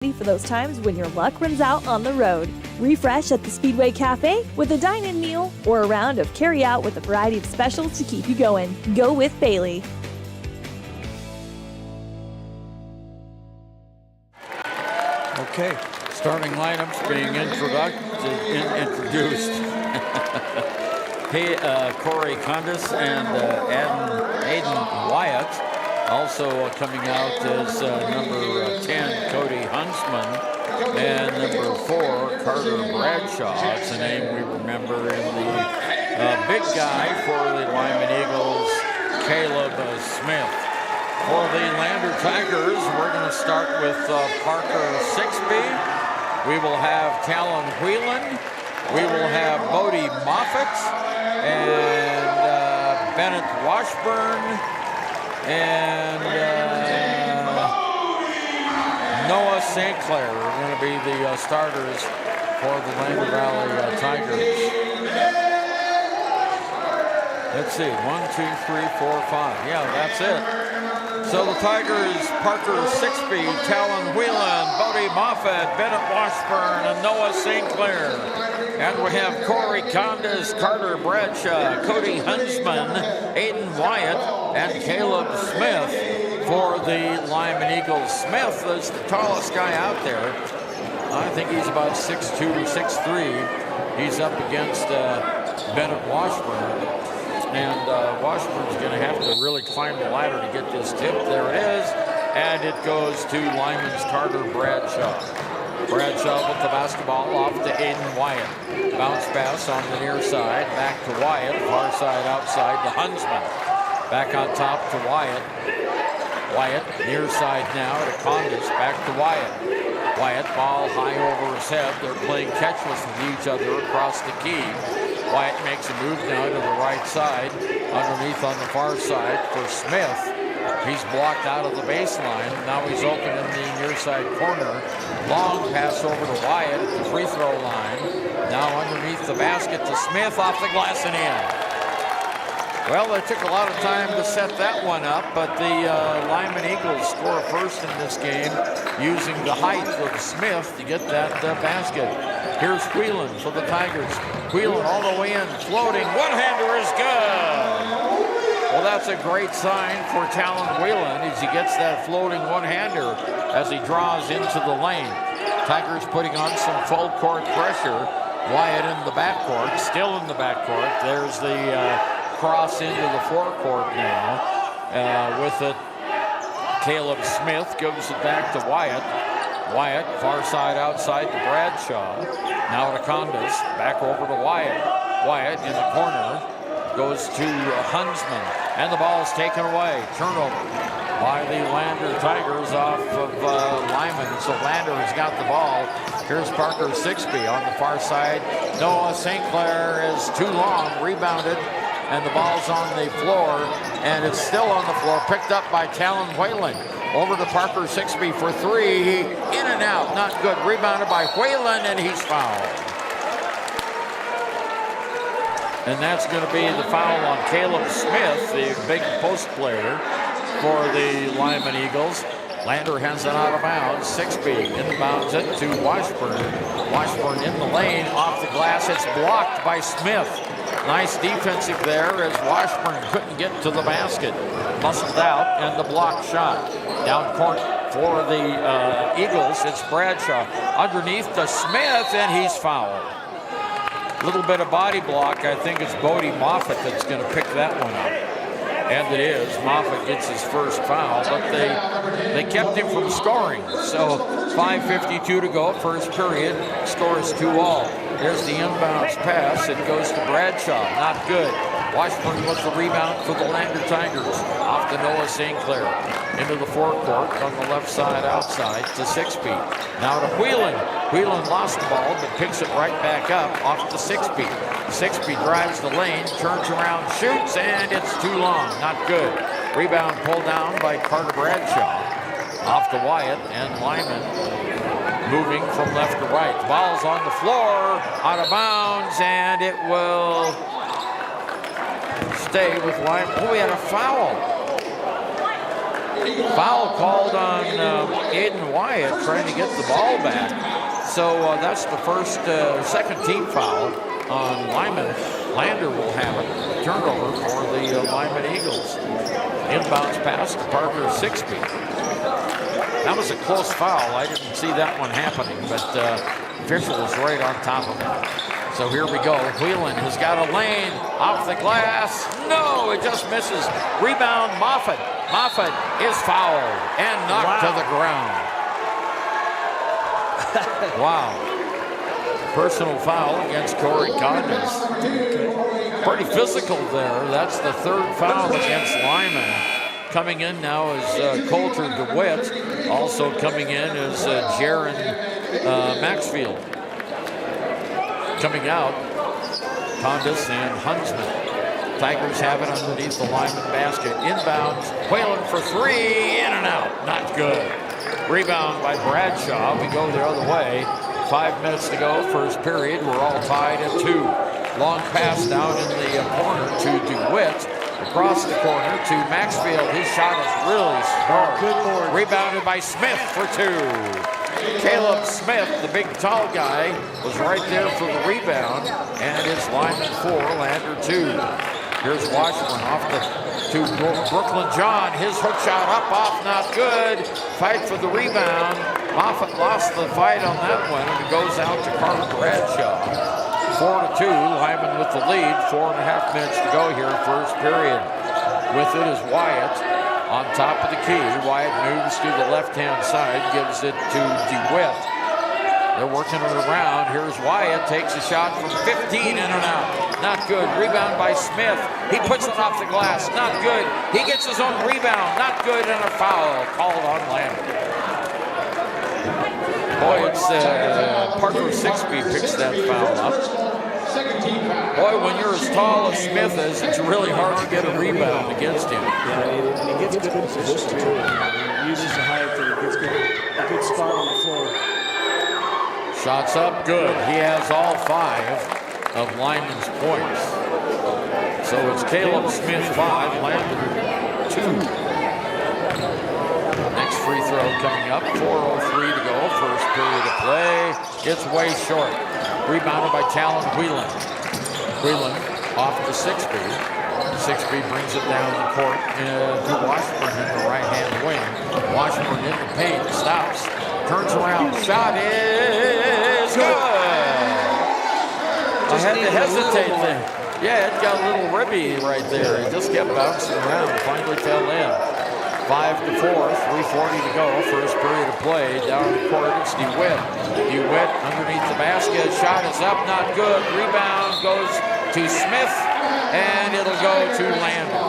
For those times when your luck runs out on the road. Refresh at the Speedway Cafe with a dine-in meal or a round of carry-out with a variety of specials to keep you going. Go with Bailey. Okay, starting lineups being introduced. Hey, Corey Condis and Aiden Wyatt. Also coming out is number 10, Cody Huntsman, and number 4, Carter Bradshaw. It's a name we remember in the big guy for the Lyman Eagles, Caleb Smith. For the Lander Tigers, we're going to start with Parker Sixby. We will have Talon Whelan. We will have Bodie Moffitt and Bennett Washburn. And Noah St. Clair are going to be the starters for the Lander Valley Tigers. Let's see, 1, 2, 3, 4, 5. Yeah, that's it. So the Tigers, Parker Sixby, Talon Whelan, Bodie Moffitt, Bennett Washburn, and Noah St. Clair. And we have Corey Condis, Carter Bradshaw, Cody Huntsman, Aiden Wyatt, and Caleb Smith for the Lyman Eagles. Smith is the tallest guy out there. I think he's about 6'2", 6'3". He's up against Bennett Washburn. And Washburn's going to have to really climb the ladder to get this tip. There it is. And it goes to Lyman's Carter Bradshaw. Bradshaw with the basketball off to Aiden Wyatt. Bounce pass on the near side. Back to Wyatt. Far side outside to Huntsman. Back on top to Wyatt. Wyatt near side now to Condis. Back to Wyatt. Wyatt ball high over his head. They're playing catch with each other across the key. Wyatt makes a move now to the right side. Underneath on the far side for Smith. He's blocked out of the baseline. Now he's open in the near side corner. Long pass over to Wyatt at the free throw line. Now underneath the basket to Smith, off the glass and in. Well, they took a lot of time to set that one up, but the Lyman Eagles score first in this game using the height of Smith to get that basket. Here's Whelan for the Tigers. Whelan all the way in, floating. One-hander is good. Well, that's a great sign for Talon Whelan as he gets that floating one-hander as he draws into the lane. Tigers putting on some full court pressure. Wyatt in the backcourt, still in the backcourt. There's the cross into the forecourt now. With it, Caleb Smith gives it back to Wyatt. Wyatt, far side outside to Bradshaw. Now to Condis, back over to Wyatt. Wyatt in the corner, goes to Huntsman, and the ball is taken away. Turnover by the Lander Tigers off of Lyman. So Lander has got the ball. Here's Parker Sixby on the far side. Noah St. Clair is too long, rebounded, and the ball's on the floor, and it's still on the floor, picked up by Talon Whelan. Over to Parker Sixby for three. In and out, not good. Rebounded by Whelan, and he's fouled. And that's going to be the foul on Caleb Smith, the big post player for the Lyman Eagles. Lander has it out of bounds. Sixby inbounds it to Washburn. Washburn in the lane, off the glass. It's blocked by Smith. Nice defensive there as Washburn couldn't get to the basket. Muscled out, and the block shot. Down court for the Eagles, it's Bradshaw. Underneath to Smith, and he's fouled. A little bit of body block. I think it's Bodie Moffitt that's going to pick that one up. And it is. Moffitt gets his first foul, but they kept him from scoring. So 5:52 to go, first period. Score is 2-all. There's the inbounds pass. It goes to Bradshaw. Not good. Washburn with the rebound for the Lander Tigers. Off to Noah St. Clair. Into the forecourt on the left side outside to Sixby. Now to Whelan. Whelan lost the ball, but picks it right back up off to Sixby. Sixby drives the lane, turns around, shoots, and it's too long. Not good. Rebound pulled down by Carter Bradshaw. Off to Wyatt and Lyman. Moving from left to right. The ball's on the floor, out of bounds, and it will stay with Lyman. Oh, we had a foul. Foul called on Aiden Wyatt trying to get the ball back. So that's the second team foul on Lyman. Lander will have it. Turnover for the Lyman Eagles. Inbounds pass to Parker Sixby. That was a close foul. I didn't see that one happening, but official was right on top of it. So here we go. Whelan has got a lane off the glass. No, it just misses. Rebound, Moffitt. Moffitt is fouled and knocked to the ground. Wow. Personal foul against Corey Codness. Pretty physical there. That's the third foul against Lyman. Coming in now is Coulter DeWitt. Also coming in is Jaron Maxfield. Coming out, Condis and Huntsman. Tigers have it underneath the Lyman basket. Inbounds, Whalen for three, in and out. Not good. Rebound by Bradshaw. We go the other way. 5 minutes to go, first period. We're all tied at 2. Long pass down in the corner to DeWitt. Across the corner to Maxfield. His shot is really smart. Good board. Rebounded by Smith for 2. Caleb Smith, the big tall guy, was right there for the rebound, and it's Lyman 4, Lander 2. Here's Washburn off to Brooklyn John. His hook shot up, off, not good. Fight for the rebound. Moffitt lost the fight on that one, and it goes out to Carter Bradshaw. 4-2, Lyman with the lead. 4.5 minutes to go here, first period. With it is Wyatt. On top of the key, Wyatt moves to the left-hand side, gives it to DeWitt. They're working it around. Here's Wyatt, takes a shot from 15, in and out. Not good. Rebound by Smith. He puts it off the glass. Not good. He gets his own rebound. Not good, and a foul called on Lander. Boy, it's Parker Sixby picks that foul up. Boy, when you're as tall as Smith is, it's really hard to get a rebound against him. Yeah, and he gets good in position, too. He uses the height and gets a good spot on the floor. Shots up, good. He has all 5 of Lyman's points. So it's Caleb Smith 5, Lander 2. Next free throw coming up, 4:03 to go, first period of play. It's way short. Rebounded by Talon Whelan. Whelan off to Sixby. Sixby brings it down the court to Washburn in the right-hand wing. Washburn in the paint, stops, turns around, shot is good. I had to hesitate there. Yeah, it got a little ribby right there. It just kept bouncing around, finally fell in. 5-4, 3:40 to go, first period of play. Down the court, it's DeWitt. DeWitt underneath the basket, shot is up, not good. Rebound goes to Smith, and it'll go to Lander.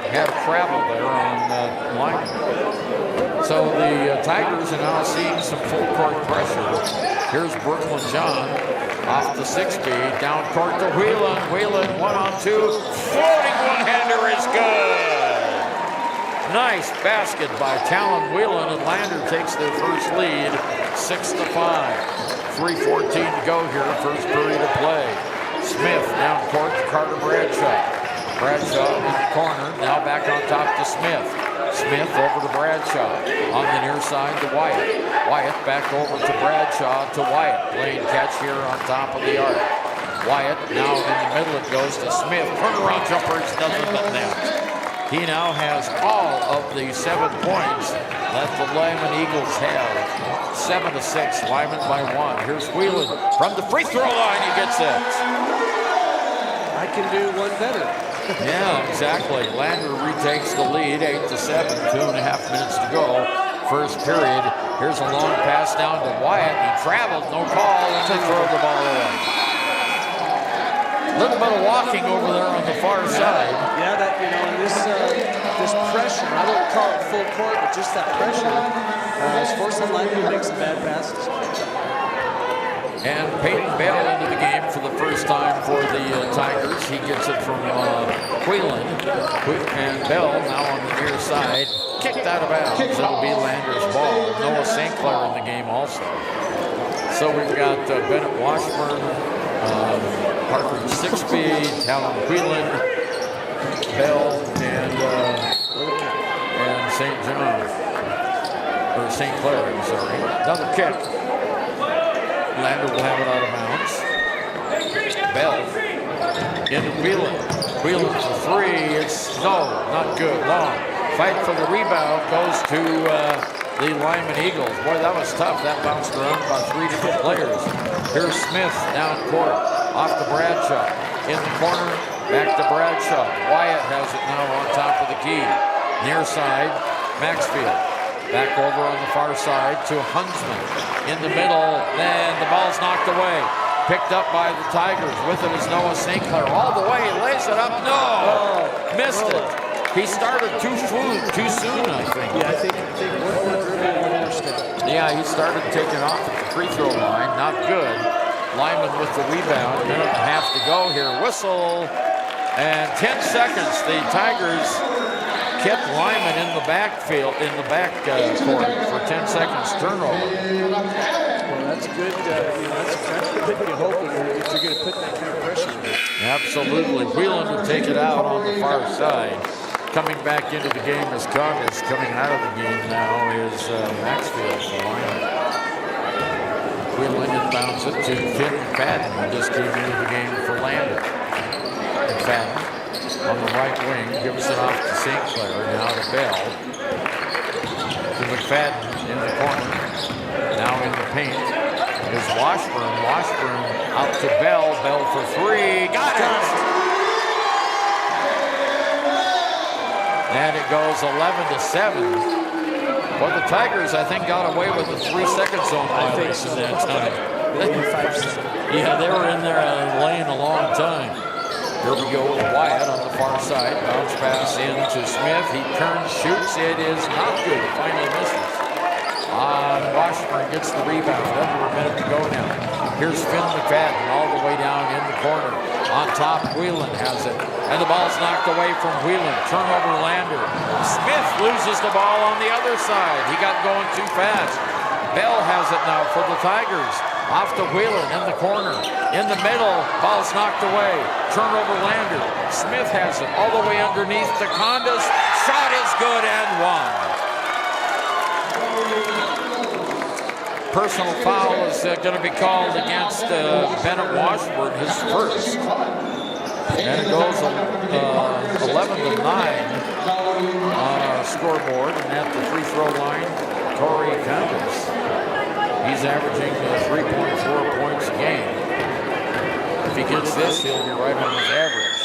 Had travel there on Lyman. So the Tigers are now seeing some full court pressure. Here's Brooklyn John off the 6-speed, down court to Whelan. Whelan 1-on-2, floating one-hander is good. Nice basket by Talon Whelan, and Lander takes their first lead, 6-5. 3:14 to go here, first period of play. Smith down court to Carter Bradshaw. Bradshaw in the corner, now back on top to Smith. Smith over to Bradshaw. On the near side to Wyatt. Wyatt back over to Bradshaw to Wyatt. Playing catch here on top of the arc. Wyatt now in the middle, it goes to Smith. Turnaround jumpers, doesn't net. He now has all of the 7 points that the Lyman Eagles have. 7-6, Lyman by 1. Here's Whelan from the free throw line, he gets it. I can do one better. Yeah, exactly. Lander retakes the lead, 8-7, 2.5 minutes to go. First period. Here's a long pass down to Wyatt. He traveled, no call, and they throw the ball away. A little bit of walking over there on the far side. Yeah, that, you know, and this pressure, I don't call it full court, but just that pressure is forcing Lyman to make some bad passes. And Peyton Bell into the game for the first time for the Tigers. He gets it from Whelan. And Bell now on the near side. Kicked out of bounds. It'll be Lander's ball. Noah St. Clair in the game also. So we've got Bennett Washburn, Parker Sixby, Talon Whelan, Bell, and St. John, or St. Clair, I'm sorry. Another kick. Lander will have it out of bounds. Bell into Whelan. Whelan for three. It's not good. Long. Fight for the rebound goes to the Lyman Eagles. Boy, that was tough. That bounced around by 3 different players. Here's Smith down court. Off to Bradshaw. In the corner. Back to Bradshaw. Wyatt has it now on top of the key. Near side. Maxfield. Back over on the far side to Huntsman. In the middle. Then the ball's knocked away. Picked up by the Tigers. With it is Noah St. Clair. All the way. He lays it up. No! Missed it. He started too soon, I think. Yeah, I think yeah, he started taking off at the free throw line. Not good. Lyman with the rebound. Minute and a half to go here. Whistle. And 10 seconds. The Tigers kept Lyman in the backfield, in the back court for 10 seconds turnover. Well, that's good. That's good to hope if you're going to put that kind of pressure on it. Absolutely. Whelan will take it out on the far side. Coming back into the game is Coggins. Coming out of the game now is Maxfield for Lyman. Whelan inbounds it to Finn McFadden, who just came into the game for Lander. McFadden on the right wing gives it off to St. Clair. Now to Bell. To McFadden in the corner. Now in the paint is Washburn. Washburn out to Bell. Bell for three. Got it! And it goes 11-7. Well, the Tigers, I think, got away with a 3-second zone violation that time. Yeah, they were in there lane a long time. Here we go with Wyatt on the far side. Bounce pass in to Smith. He turns, shoots. It is not good. Finally misses. Washburn gets the rebound. Under a minute to go now. Here's Finn McFadden all the way down in the corner. On top, Whelan has it. And the ball's knocked away from Whelan. Turnover, Lander. Smith loses the ball on the other side. He got going too fast. Bell has it now for the Tigers. Off to Whelan in the corner. In the middle, ball's knocked away. Turnover, Lander. Smith has it all the way underneath to Condas. Shot is good and one. Personal foul is going to be called against Bennett Washburn, his first. And it goes 11-9 on our scoreboard. And at the free throw line, Torrey Condas. He's averaging 3.4 points a game. If he gets this, he'll be right on his average.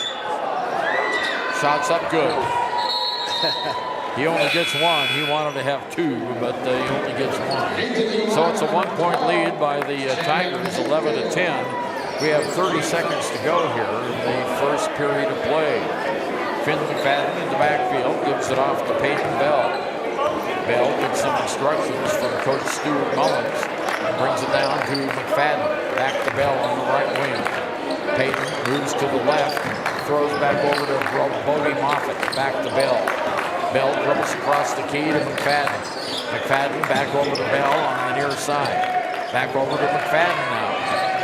Shots up good. He only gets one. He wanted to have two, but he only gets one. So it's a 1-point lead by the Tigers, 11-10. We have 30 seconds to go here in the first period of play. Finn McFadden in the backfield gives it off to Peyton Bell. Bell gets some instructions from Coach Stuart Mullins. Brings it down to McFadden. Back to Bell on the right wing. Peyton moves to the left. Throws back over to Bodie Moffitt. Back to Bell. Bell dribbles across the key to McFadden. McFadden back over to Bell on the near side. Back over to McFadden now.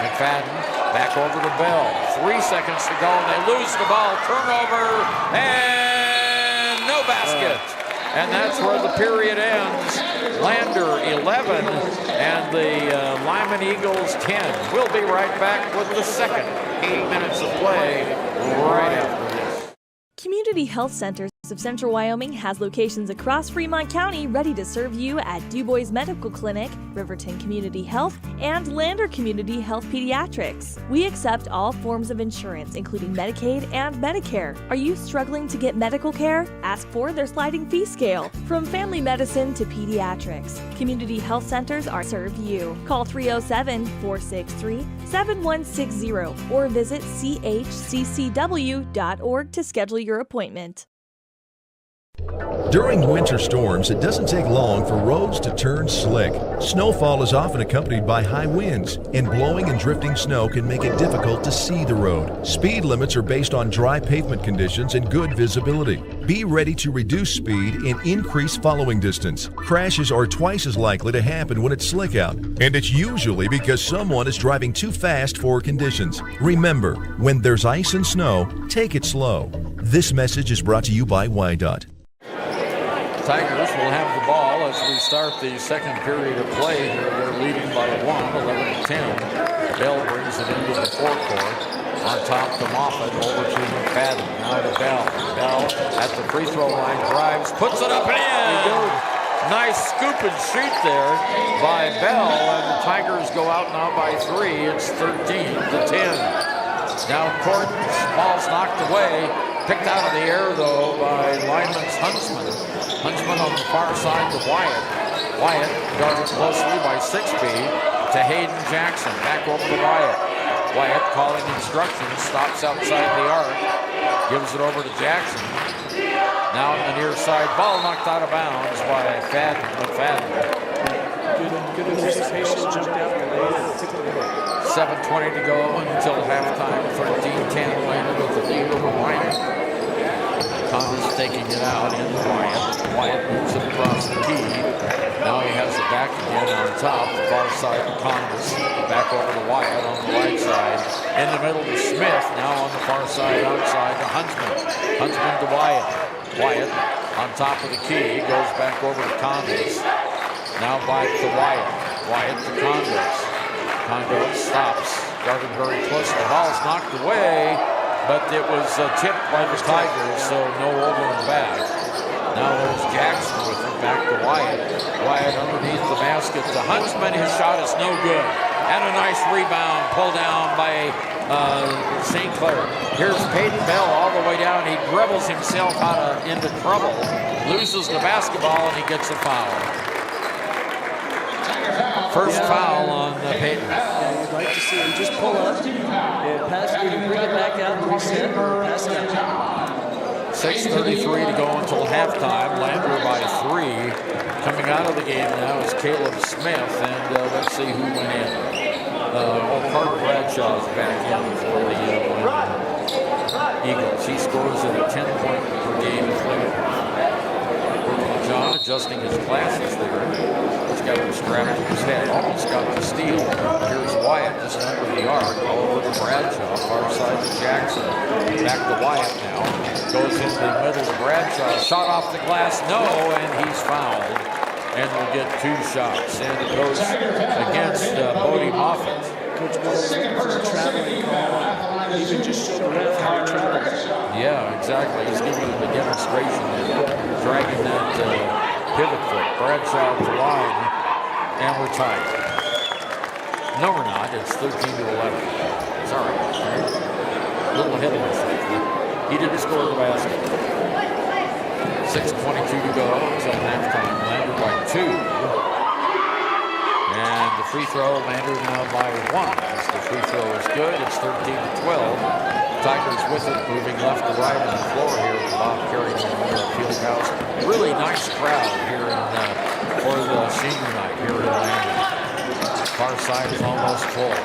McFadden back over to Bell. 3 seconds to go. They lose the ball. Turnover and no basket. And that's where the period ends. Lander 11 and the Lyman Eagles 10. We'll be right back with the second 8 minutes of play right after this. Community Health Centers of Central Wyoming has locations across Fremont County ready to serve you at Du Bois Medical Clinic, Riverton Community Health, and Lander Community Health Pediatrics. We accept all forms of insurance, including Medicaid and Medicare. Are you struggling to get medical care? Ask for their sliding fee scale. From family medicine to pediatrics, Community Health Centers are serve you. Call 307-463-7160 or visit chccw.org to schedule your appointment. During winter storms, it doesn't take long for roads to turn slick. Snowfall is often accompanied by high winds, and blowing and drifting snow can make it difficult to see the road. Speed limits are based on dry pavement conditions and good visibility. Be ready to reduce speed and increase following distance. Crashes are twice as likely to happen when it's slick out, and it's usually because someone is driving too fast for conditions. Remember, when there's ice and snow, take it slow. This message is brought to you by Wyandotte. Tigers will have the ball as we start the second period of play here. They're leading by 11-10. Bell brings it into the forecourt. On top to Moffitt, over to McFadden. Now to Bell. Bell at the free throw line, drives, puts it up and in. Nice scoop and shoot there by Bell, and the Tigers go out now by 3. It's 13-10. Now court, ball's knocked away. Picked out of the air, though, by Lyman's Huntsman. Huntsman on the far side to Wyatt. Wyatt guarded closely by 6B to Hayden Jackson. Back over to Wyatt. Wyatt calling instructions, stops outside the arc, gives it over to Jackson. Now on the near side, ball knocked out of bounds by McFadden. Good anticipation, jumped out the lane and took it away. 7:20 to go until halftime. 13-10 Landon with the lead over Wyatt. Thomas taking it out into Wyatt. Wyatt moves it across the key. Now he has it back again on top. The far side to Congress. Back over to Wyatt on the right side. In the middle to Smith. Now on the far side outside to Huntsman. Huntsman to Wyatt. Wyatt on top of the key. Goes back over to Congress. Now back to Wyatt. Wyatt to Congress. Congress stops. Guarded very close. The ball's knocked away, but it was tipped by the Tigers, so no over and back. Now there's Jackson with it, back to Wyatt. Wyatt underneath the basket to Huntsman. His shot is no good. And a nice rebound pulled down by St. Clair. Here's Peyton Bell all the way down. He dribbles himself into trouble, loses the basketball, and he gets a foul. First foul on Peyton. Yeah, you'd like to see him just pull up and pass it, bring it back out and reset, or pass it out. 6:33 to go until halftime. Lander by 3. Coming out of the game now is Caleb Smith, and let's see who went in. Carter Bradshaw is back in for the Eagles. He scores at a 10-point per game clip. John adjusting his glasses there. He's got him strapped to his head. Almost got the steal. Here's Wyatt just under the arc. All over to Bradshaw. Far side to Jackson. Back to Wyatt now. Goes into the middle to Bradshaw. Shot off the glass. No, and he's fouled. And will get 2 shots. And it goes against Bodie Moffitt. Coach Miller's looking for a traveling call. Even just showed the ref how to travel. Yeah, exactly. He's giving him a demonstration there. Dragging that pivot foot. Bradshaw to line. And we're tied. No, we're not. It's 13-11. Sorry. A little ahead of myself. He didn't score the basket. 6:22 to go until halftime. Lander by 2. And the free throw, Lander now by 1. As the free throw is good, it's 13-12. Tigers with it, moving left to right on the floor here at the Bob Carey Memorial Fieldhouse. Really nice crowd here for the senior night here in Lander. Far side is almost full.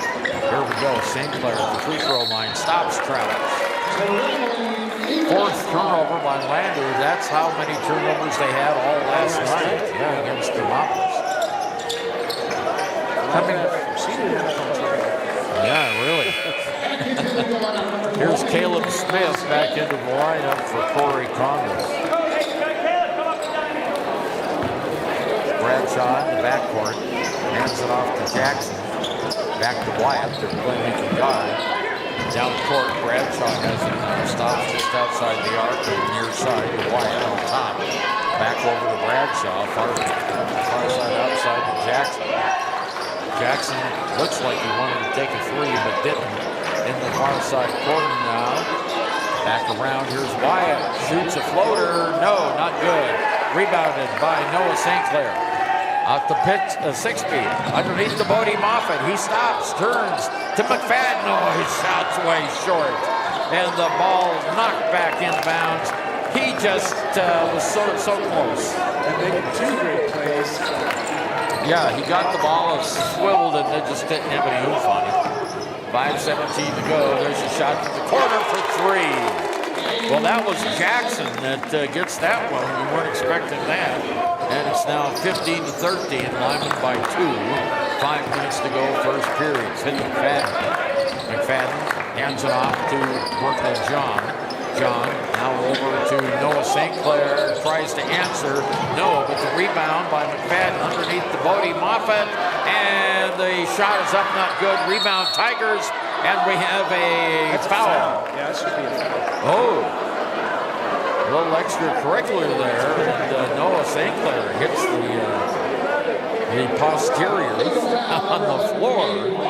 Here we go. St. Clair at the free throw line stops Travis. 4th turnover by Lander. That's how many turnovers they had all last night against the Moppers. Yeah, really. Here's Caleb Smith back into the lineup for Corey Congress. Bradshaw in the backcourt. Hands it off to Jackson. Back to Wyatt, their playmaking guard. Down the court, Bradshaw has it now. Stops just outside the arc on the near side to Wyatt on top. Back over to Bradshaw. Far side outside to Jackson. Jackson looks like he wanted to take a 3, but didn't. In the far side corner now. Back around, here's Wyatt. Shoots a floater. No, not good. Rebounded by Noah St. Clair. Out the pitch, 6-feet. Underneath the Bodie Moffitt. He stops, turns to McFadden. Oh, his shot's way short. And the ball knocked back in bounds. He just was so close. And making 2 great plays. Yeah, he got the ball swiveled and they just didn't have any oomph on it. 5:17 to go. There's a shot to the corner for 3. Well, that was Jackson that gets that one. We weren't expecting that. And it's now 15-13. Lyman by 2. 5 minutes to go, first period. It's hit McFadden. McFadden hands it off to Brooklyn John. John now over to Noah St. Clair, tries to answer. No, but the rebound by McFadden underneath the Bodie Moffett, and the shot is up, not good. Rebound Tigers, and we have a foul. Yeah, that should be a foul. Oh, a little extracurricular there, and Noah St. Clair hits the posterior on the floor.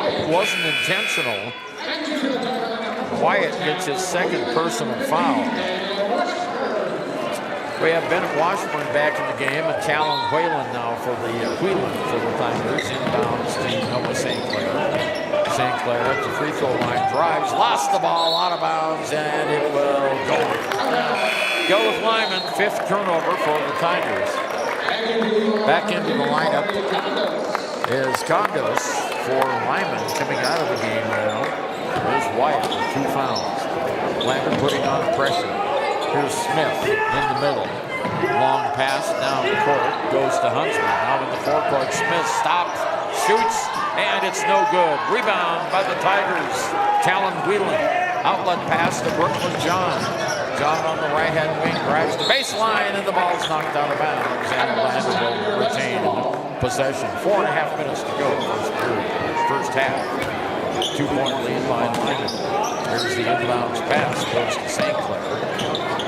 It wasn't intentional. Wyatt gets his second personal foul. We have Bennett Washburn back in the game, and Talon Whalen now for the Tigers. Inbounds to Noah St. Clair. St. Clair at the free throw line, drives, lost the ball, out of bounds, and it will go with Lyman. 5th turnover for the Tigers. Back into the lineup is Condos for Lyman coming out of the game now. There's Wyatt with 2 fouls. Lyman putting on pressure. Here's Smith in the middle. Long pass down the court. Goes to Huntsman. Now in the forecourt. Smith stops, shoots, and it's no good. Rebound by the Tigers. Talon Whelan. Outlet pass to Brooklyn John. John on the right-hand wing drives the baseline, and the ball's knocked out of bounds. And Orlando will retain possession. 4.5 minutes to go. First half. 2-point lead by Lyman. Here's the inbounds pass. Goes to St. Clair.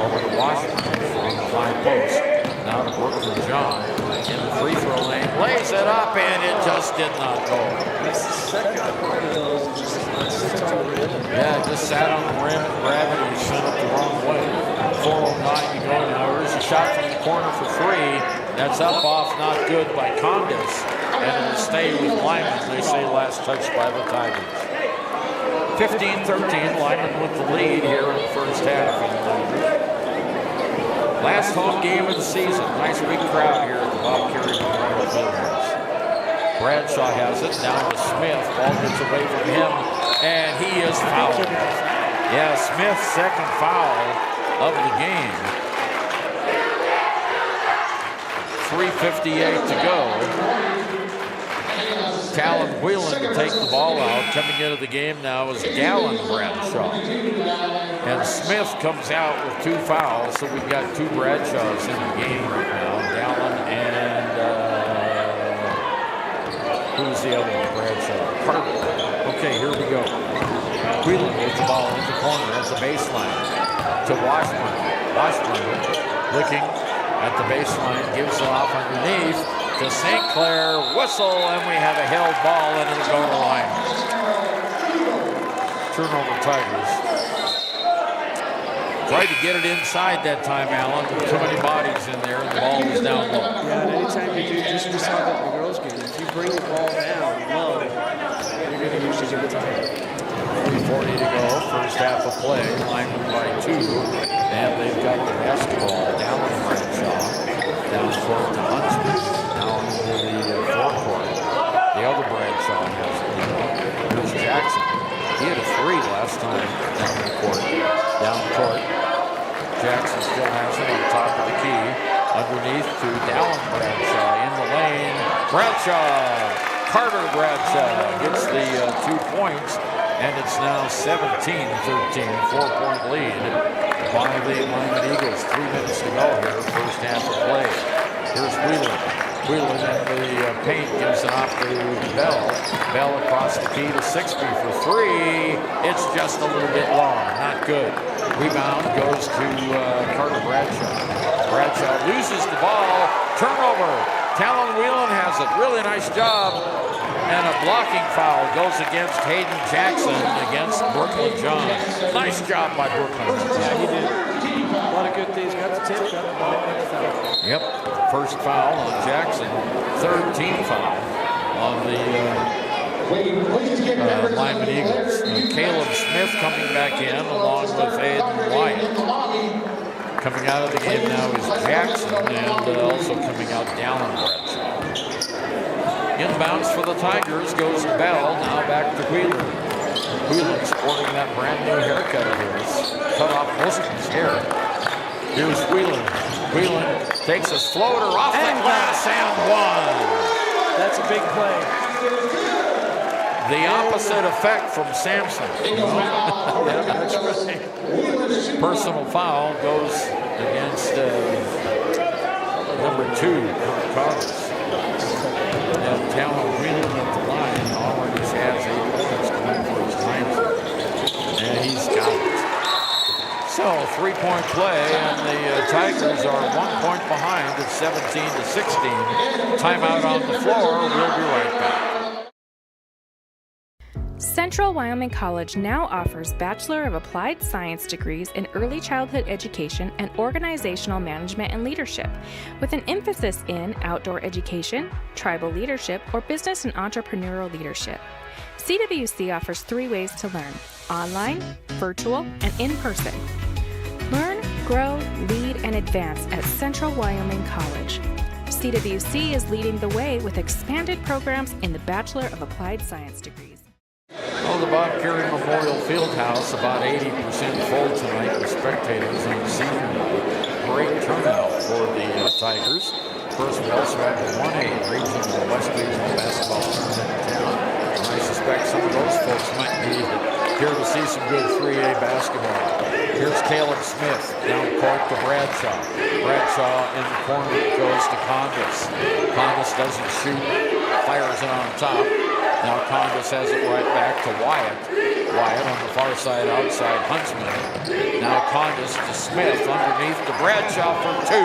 Over to Washington on the high post. Now to Brooklyn John in the free throw lane. Lays it up, and it just did not go. That's the second one of those. Yeah, just sat on the rim and gravity and sent it the wrong way. 4:09 to go now. Here's a shot from the corner for 3. That's up off, not good by Condis. And it'll stay with Lyman. They say last touch by the Tigers. 15-13, Lyman with the lead here in the first half. Last home game of the season. Nice big crowd here at the Bob Carey Memorial Fieldhouse. Bradshaw has it, down to Smith. Ball gets away from him, and he is fouled. Yeah, Smith's second foul of the game. 3:58 to go. Talon Whelan to take the ball out. Coming into the game now is Gallon Bradshaw. And Smith comes out with 2 fouls, so we've got 2 Bradshaws in the game right now. Gallon and who's the other one? Bradshaw. Carter. Okay, here we go. Whelan gets the ball in the corner at the baseline to Washburn. Washburn looking at the baseline, gives it off underneath to St. Clair. Whistle, and we have a held ball, and it'll go to Lyman. Turnover Tigers. Tried to get it inside that time, Allen. Too many bodies in there, and the ball was down low. Yeah, and anytime you do, just we saw that in the girls' game, if you bring the ball down low, you're going to usually give it time. 3:40 to go, first half of play. Lyman by 2, and they've got the basketball down in Bradshaw. Down court to Huntsman. Now into the forecourt. The other Bradshaw has it. Here's Jackson. He had a 3 last time down the court. Down court. Jackson still has it on top of the key. Underneath to Dallin Bradshaw in the lane. Bradshaw. Carter Bradshaw gets the 2 points. And it's now 17-13, 4-point lead by the Lyman Eagles. 3 minutes to go here, first half of play. Here's Whelan. Whelan in the paint gives it off to Bell. Bell across the key to Sixby for 3. It's just a little bit long, not good. Rebound goes to Carter Bradshaw. Bradshaw loses the ball. Turnover. Talon Whelan has it. Really nice job. And a blocking foul goes against Hayden Jackson against Brooklyn John. Nice job by Brooklyn. Yeah, he did. A lot of good things. Got the tip, got the ball, got the foul. Yep. First foul on Jackson. Third team foul on the Lyman Eagles. Caleb Smith coming back in along with Aiden Wyatt. Coming out of the game now is Jackson, and also coming out Dallin Bradshaw. Inbounds for the Tigers goes to Bell, now back to Wheeler. Wheeler sporting that brand new haircut of his. Cut off most of his hair. Here's Wheeler. Wheeler takes his floater off the glass and one. That's a big play. The opposite effect from Samson. Yeah, that's right. Personal foul goes against number 2, Kurt Connors. And Talon Whelan at the line already has 8 points going for his Lions. And he's got it. So 3-point play, and the Tigers are 1 point behind at 17-16. Timeout on the floor. We'll be right back. Central Wyoming College now offers Bachelor of Applied Science degrees in Early Childhood Education and Organizational Management and Leadership, with an emphasis in outdoor education, tribal leadership, or business and entrepreneurial leadership. CWC offers 3 ways to learn: online, virtual, and in person. Learn, grow, lead, and advance at Central Wyoming College. CWC is leading the way with expanded programs in the Bachelor of Applied Science degrees. Well, the Bob Carey Memorial Fieldhouse, about 80% full tonight with spectators on the senior night. Great turnout for the Tigers. Of course, we also have the 1A regional West Regional Basketball Tournament in town. And I suspect some of those folks might be here to see some good 3A basketball. Here's Caleb Smith, down court to Bradshaw. Bradshaw in the corner goes to Condas. Condas doesn't shoot, fires it on top. Now Condas has it right back to Wyatt. Wyatt on the far side outside Huntsman. Now Condas to Smith underneath to Bradshaw for 2.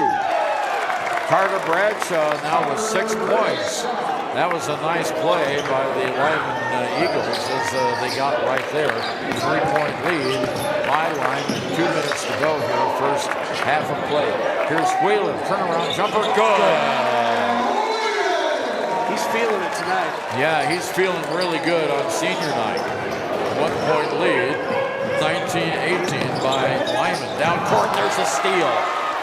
Carter Bradshaw now with 6 points. That was a nice play by the Lyman Eagles as they got right there. 3-point lead by Lyman. 2 minutes to go here, first half of play. Here's Whelan, turnaround jumper, good. He's feeling it tonight. Yeah, he's feeling really good on senior night. 1-point lead, 19-18 by Lyman. Down court, there's a steal.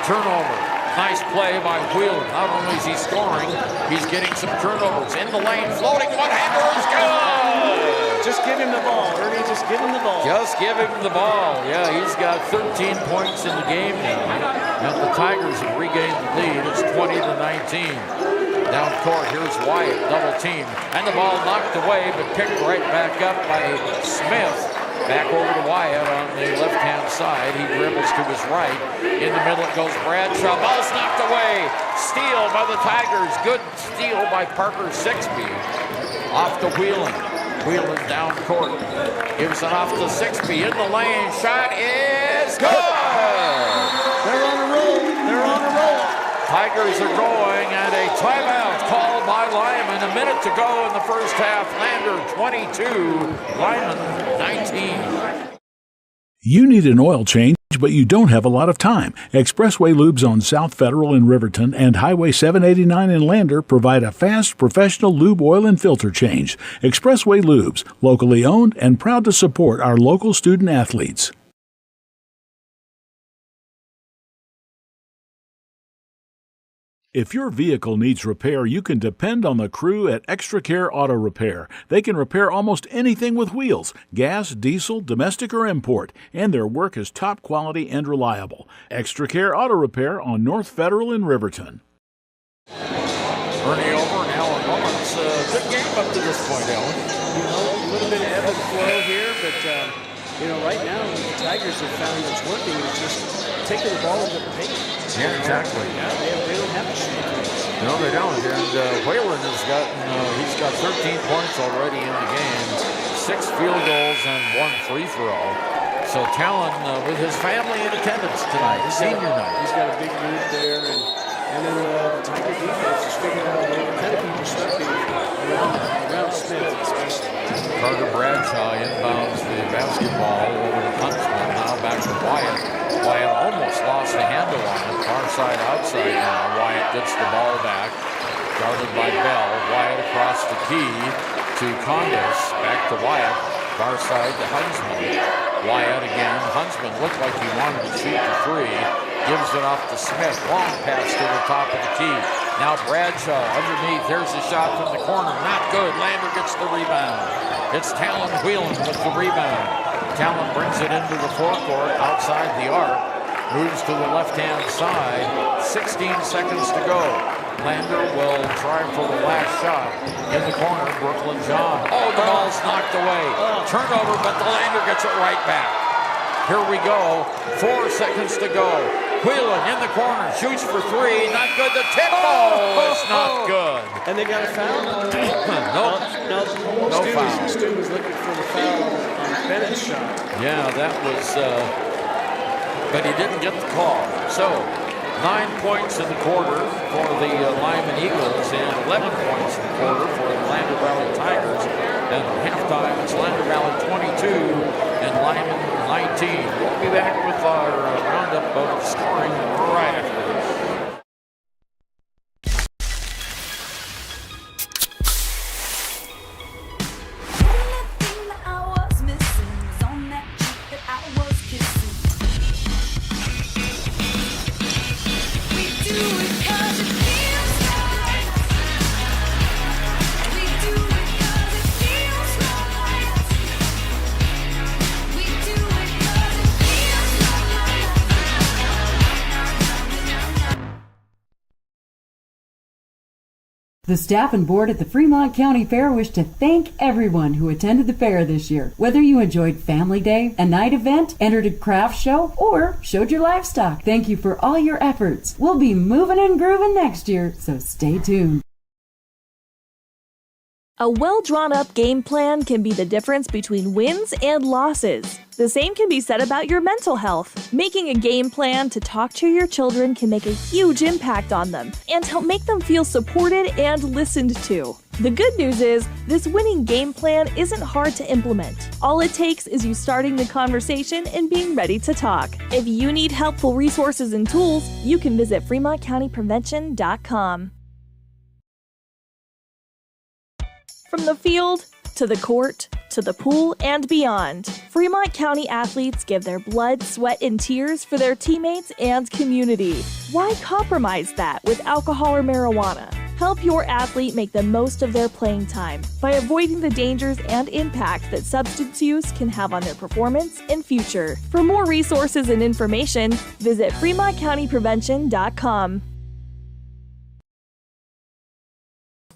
Turnover. Nice play by Whelan. Not only is he scoring, he's getting some turnovers. In the lane, floating one-hander is good! Just give him the ball, Ernie. Just give him the ball. Just give him the ball. Yeah, he's got 13 points in the game now. And the Tigers have regained the lead. It's 20-19. Down court, here's Wyatt, double team. And the ball knocked away, but picked right back up by Smith. Back over to Wyatt on the left-hand side. He dribbles to his right. In the middle it goes Bradshaw. Ball's knocked away. Steal by the Tigers. Good steal by Parker Sixby. Off to Whelan. Whelan down court. Gives it off to Sixby. In the lane. Shot is good! They're on a roll. They're on a roll. Tigers are going, and a timeout called by Lyman. A minute to go in the first half. Lander 22, Lyman 19. You need an oil change, but you don't have a lot of time. Expressway Lubes on South Federal in Riverton and Highway 789 in Lander provide a fast, professional lube oil and filter change. Expressway Lubes, locally owned and proud to support our local student athletes. If your vehicle needs repair, you can depend on the crew at Extra Care Auto Repair. They can repair almost anything with wheels, gas, diesel, domestic, or import, and their work is top quality and reliable. Extra Care Auto Repair on North Federal in Riverton. Ernie over and Alan Mullins. Good game up to this point, Alan. You know, a little bit of ebb and flow here, but right now the Tigers have found what's working is just taking the ball into the paint. Yeah, exactly. Yeah, they don't have a shooting. No, they don't. And Whalen has he's got 13 points already in the game, 6 field goals and 1 free throw. So Talon with his family in attendance tonight, senior night. He's got a big lead there, and then the Tiger defense is figuring out a way to kind of be disruptive around Smith, especially. Carter Bradshaw inbounds the basketball over to Huntsman. Now back to Wyatt. Wyatt almost lost the handle on it. Far side, outside now. Wyatt gets the ball back. Guarded by Bell. Wyatt across the key to Condas. Back to Wyatt. Far side to Huntsman. Wyatt again. Huntsman looked like he wanted to shoot the 3. Gives it off to Smith. Long pass to the top of the key. Now Bradshaw underneath. There's a shot from the corner. Not good. Lander gets the rebound. It's Talon Whelan with the rebound. Talon brings it into the forecourt outside the arc. Moves to the left-hand side. 16 seconds to go. Lander will try for the last shot. In the corner, Brooklyn John. Oh, the ball's knocked away. Turnover, but the Lander gets it right back. Here we go. 4 seconds to go. Whelan in the corner, shoots for three. Not good. The tip. Oh, it's not good. And they got a foul? No foul. Stu was looking for the foul on Bennett's shot. Yeah, that was, but he didn't get the call. So, 9 points in the quarter for the Lyman Eagles and 11 points in the quarter for the Lander Valley Tigers. And at halftime, it's Lander Valley 22 and Lyman 19. We'll be back with our roundup of scoring right after this. The staff and board at the Fremont County Fair wish to thank everyone who attended the fair this year. Whether you enjoyed Family Day, a night event, entered a craft show, or showed your livestock, thank you for all your efforts. We'll be moving and grooving next year, so stay tuned. A well-drawn-up game plan can be the difference between wins and losses. The same can be said about your mental health. Making a game plan to talk to your children can make a huge impact on them and help make them feel supported and listened to. The good news is, this winning game plan isn't hard to implement. All it takes is you starting the conversation and being ready to talk. If you need helpful resources and tools, you can visit FremontCountyPrevention.com. From the field, to the court, to the pool, and beyond, Fremont County athletes give their blood, sweat, and tears for their teammates and community. Why compromise that with alcohol or marijuana? Help your athlete make the most of their playing time by avoiding the dangers and impact that substance use can have on their performance and future. For more resources and information, visit FremontCountyPrevention.com.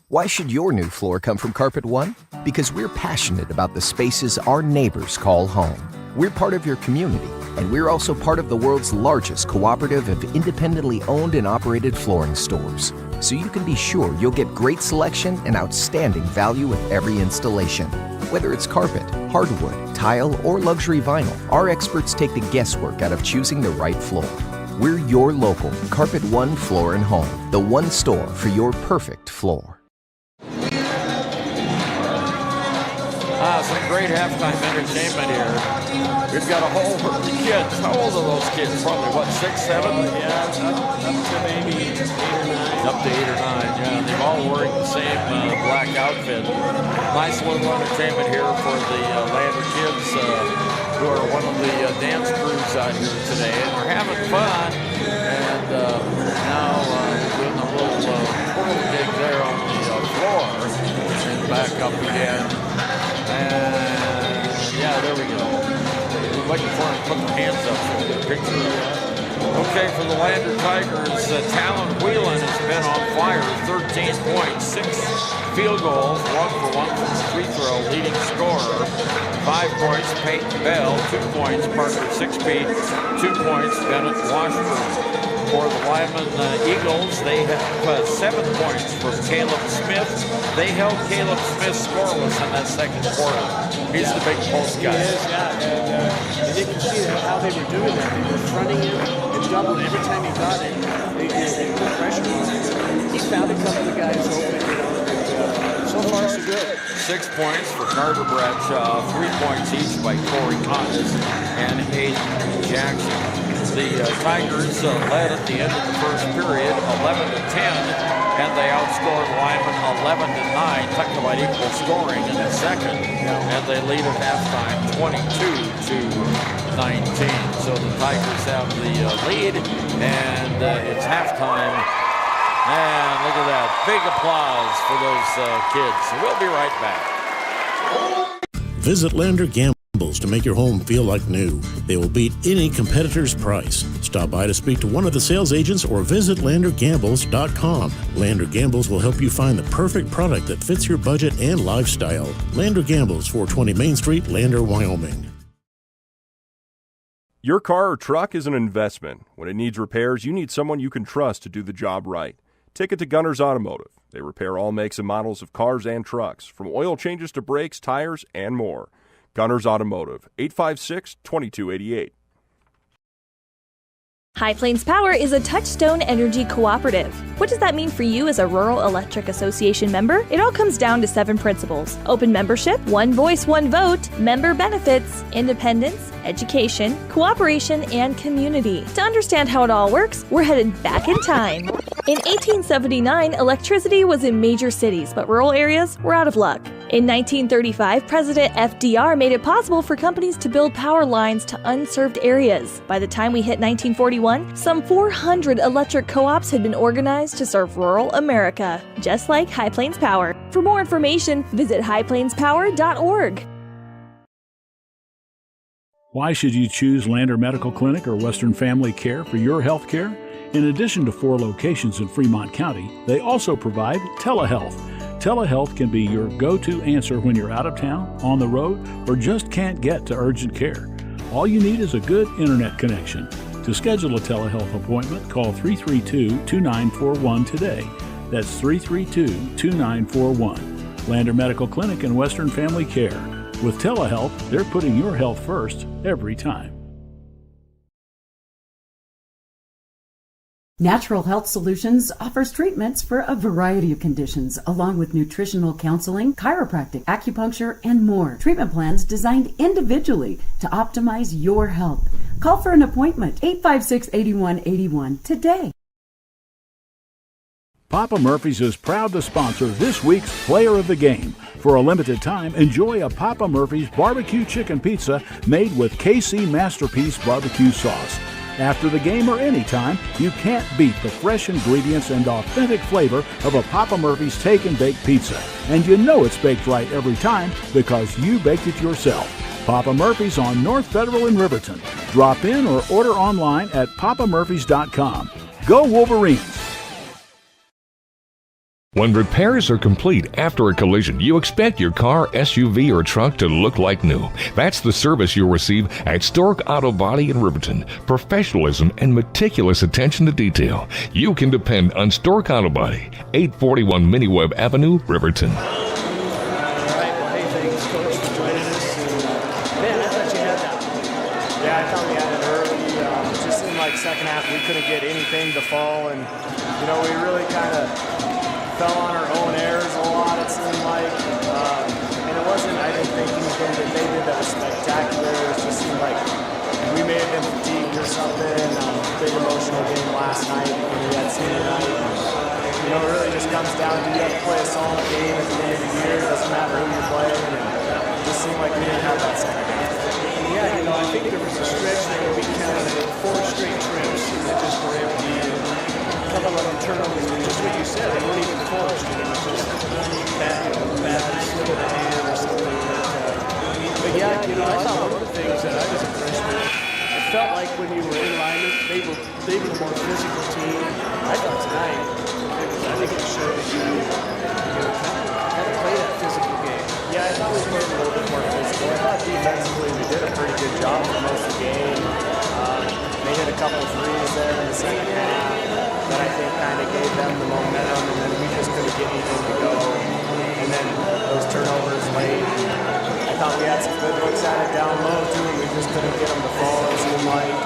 Why should your new floor come from Carpet One? Because we're passionate about the spaces our neighbors call home. We're part of your community, and we're also part of the world's largest cooperative of independently owned and operated flooring stores. So you can be sure you'll get great selection and outstanding value with every installation. Whether it's carpet, hardwood, tile, or luxury vinyl, our experts take the guesswork out of choosing the right floor. We're your local Carpet One Floor and Home, the one store for your perfect floor. Some great halftime entertainment here. We've got a whole herd of kids. How old are those kids? Probably, what, 6, 7? Yeah, up to maybe 8 or 9. Up to 8 or 9, yeah. They're all wearing the same black outfit. Nice little entertainment here for the Lander kids who are one of the dance crews out here today. And they're having fun. And now doing a little twirl gig there on the floor. And back up again. And yeah, there we go. We're waiting for him to put the hands up for the picture. Okay, for the Lander Tigers, Talon Whelan has been on fire. 13 points, 6 field goals, 1 for 1 from the free throw, leading scorer. 5 points, Peyton Bell. 2 points, Parker Sixby. 2 points, Bennett Washburn. For the Lyman Eagles, they have 7 points from Caleb Smith. They held Caleb Smith scoreless in that second quarter. He's the big post guy. He is, yeah. And you can see how they were doing that. They were fronting him and doubling every time he got it. They put pressure on him. He found a couple of guys open, and so far so good. 6 points for Carter Bradshaw, 3 points each by Corey Condis and Hayden Jackson. The Tigers led at the end of the first period, 11-10, and they outscored Lyman 11-9, talking about equal scoring in the second, and they lead at halftime 22-19. So the Tigers have the lead, and it's halftime. And look at that, big applause for those kids. So we'll be right back. Visit Lander Gamble Gambles to make your home feel like new. They will beat any competitor's price. Stop by to speak to one of the sales agents or visit LanderGambles.com. Lander Gambles will help you find the perfect product that fits your budget and lifestyle. Lander Gambles, 420 Main Street, Lander, Wyoming. Your car or truck is an investment. When it needs repairs, you need someone you can trust to do the job right. Take it to Gunner's Automotive. They repair all makes and models of cars and trucks, from oil changes to brakes, tires, and more. Gunner's Automotive, 856-2288. High Plains Power is a Touchstone Energy cooperative. What does that mean for you as a Rural Electric Association member? It all comes down to 7 principles: open membership, one voice, one vote, member benefits, independence, education, cooperation, and community. To understand how it all works, we're headed back in time. In 1879, electricity was in major cities, but rural areas were out of luck. In 1935, President FDR made it possible for companies to build power lines to unserved areas. By the time we hit 1941, some 400 electric co-ops had been organized to serve rural America, just like High Plains Power. For more information, visit highplainspower.org. Why should you choose Lander Medical Clinic or Western Family Care for your health care? In addition to 4 locations in Fremont County, they also provide telehealth. Telehealth can be your go-to answer when you're out of town, on the road, or just can't get to urgent care. All you need is a good internet connection. To schedule a telehealth appointment, call 332-2941 today. That's 332-2941. Lander Medical Clinic and Western Family Care. With telehealth, they're putting your health first every time. Natural Health Solutions offers treatments for a variety of conditions, along with nutritional counseling, chiropractic, acupuncture, and more. Treatment plans designed individually to optimize your health. Call for an appointment, 856-8181 today. Papa Murphy's is proud to sponsor this week's Player of the Game. For a limited time, enjoy a Papa Murphy's barbecue chicken pizza made with KC Masterpiece barbecue sauce. After the game or anytime, you can't beat the fresh ingredients and authentic flavor of a Papa Murphy's Take and Bake pizza. And you know it's baked right every time because you baked it yourself. Papa Murphy's on North Federal in Riverton. Drop in or order online at papamurphys.com. Go Wolverines! When repairs are complete after a collision, you expect your car, SUV, or truck to look like new. That's the service you'll receive at Stork Auto Body in Riverton. Professionalism and meticulous attention to detail. You can depend on Stork Auto Body, 841 Miniweb Avenue, Riverton. All right, well, hey, thanks, Coach, for joining us. Man, I thought you had that. Yeah, I thought we had it early. It just seemed like second half we couldn't get anything to fall, and, we really kind of fell on our own errors a lot, it seemed like. And it wasn't, I didn't think, anything that they did that was spectacular. It just seemed like we may have been fatigued or something. Big emotional game last night when we had senior night. It really just comes down to you have to play a solid game at the end of the year. It doesn't matter who you're playing. And it just seemed like we didn't have that second half. Yeah, I think there was a stretch there where we counted 4 straight trips that just were empty. A couple of them turnovers, just what you said, they weren't even forced. It was just bad slip of the hand or something. But yeah, I thought one of the things that I was impressed with, it felt like when you were in Lyman, they were the more physical team. I thought tonight, I think it showed that you had to play that physical game. Yeah, I thought we played a little bit more physical. I thought defensively we did a pretty good job for most of the game. They hit a couple of threes there in the second half that I think kind of gave them the momentum, and then we just couldn't get anything to go. And then those turnovers late. I thought we had some good looks at it down low too, and we just couldn't get them to fall, it seemed like.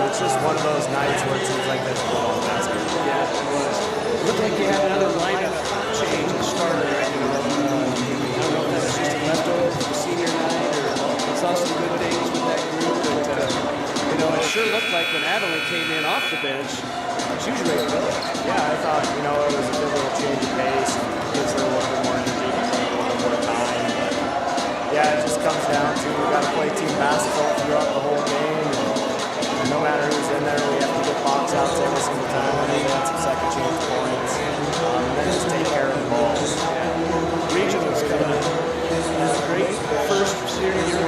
It's just one of those nights where it seems like there's a little basket. Yeah, it was. It looked like you had another lineup change and starter. I don't know if that was just a leftover from senior night or saw some good things with that group, but it sure looked like when Adeline came in off the bench, she was ready to go. Yeah, I thought, it was a good little change of pace. Gives her a little bit more energy, a little bit more time. But yeah, it just comes down to we got to play team basketball throughout the whole game. And no matter who's in there, we have to get box outs every single time. I mean, that's some second chance points. And then just take care of the ball. Regional's coming. It was great. First year here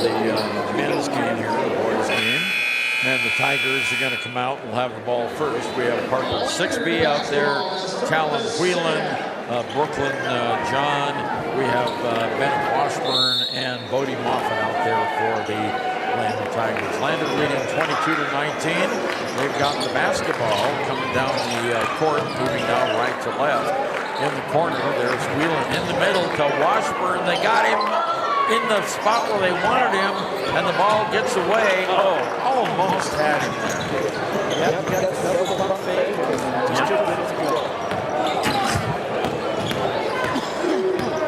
the men's game here, the boys' game. And the Tigers are going to come out and will have the ball first. We have Parker Sixby out there, Talon Whelan, Brooklyn John. We have Bennett Washburn and Bodie Moffitt out there for the Lander Tigers. Lander leading 22-19. They've got the basketball coming down the court, moving now right to left. In the corner, there's Whelan in the middle to Washburn. They got him in the spot where they wanted him, and the ball gets away. Oh, almost had him there. Yep, got the double pump fake. Just too good to go.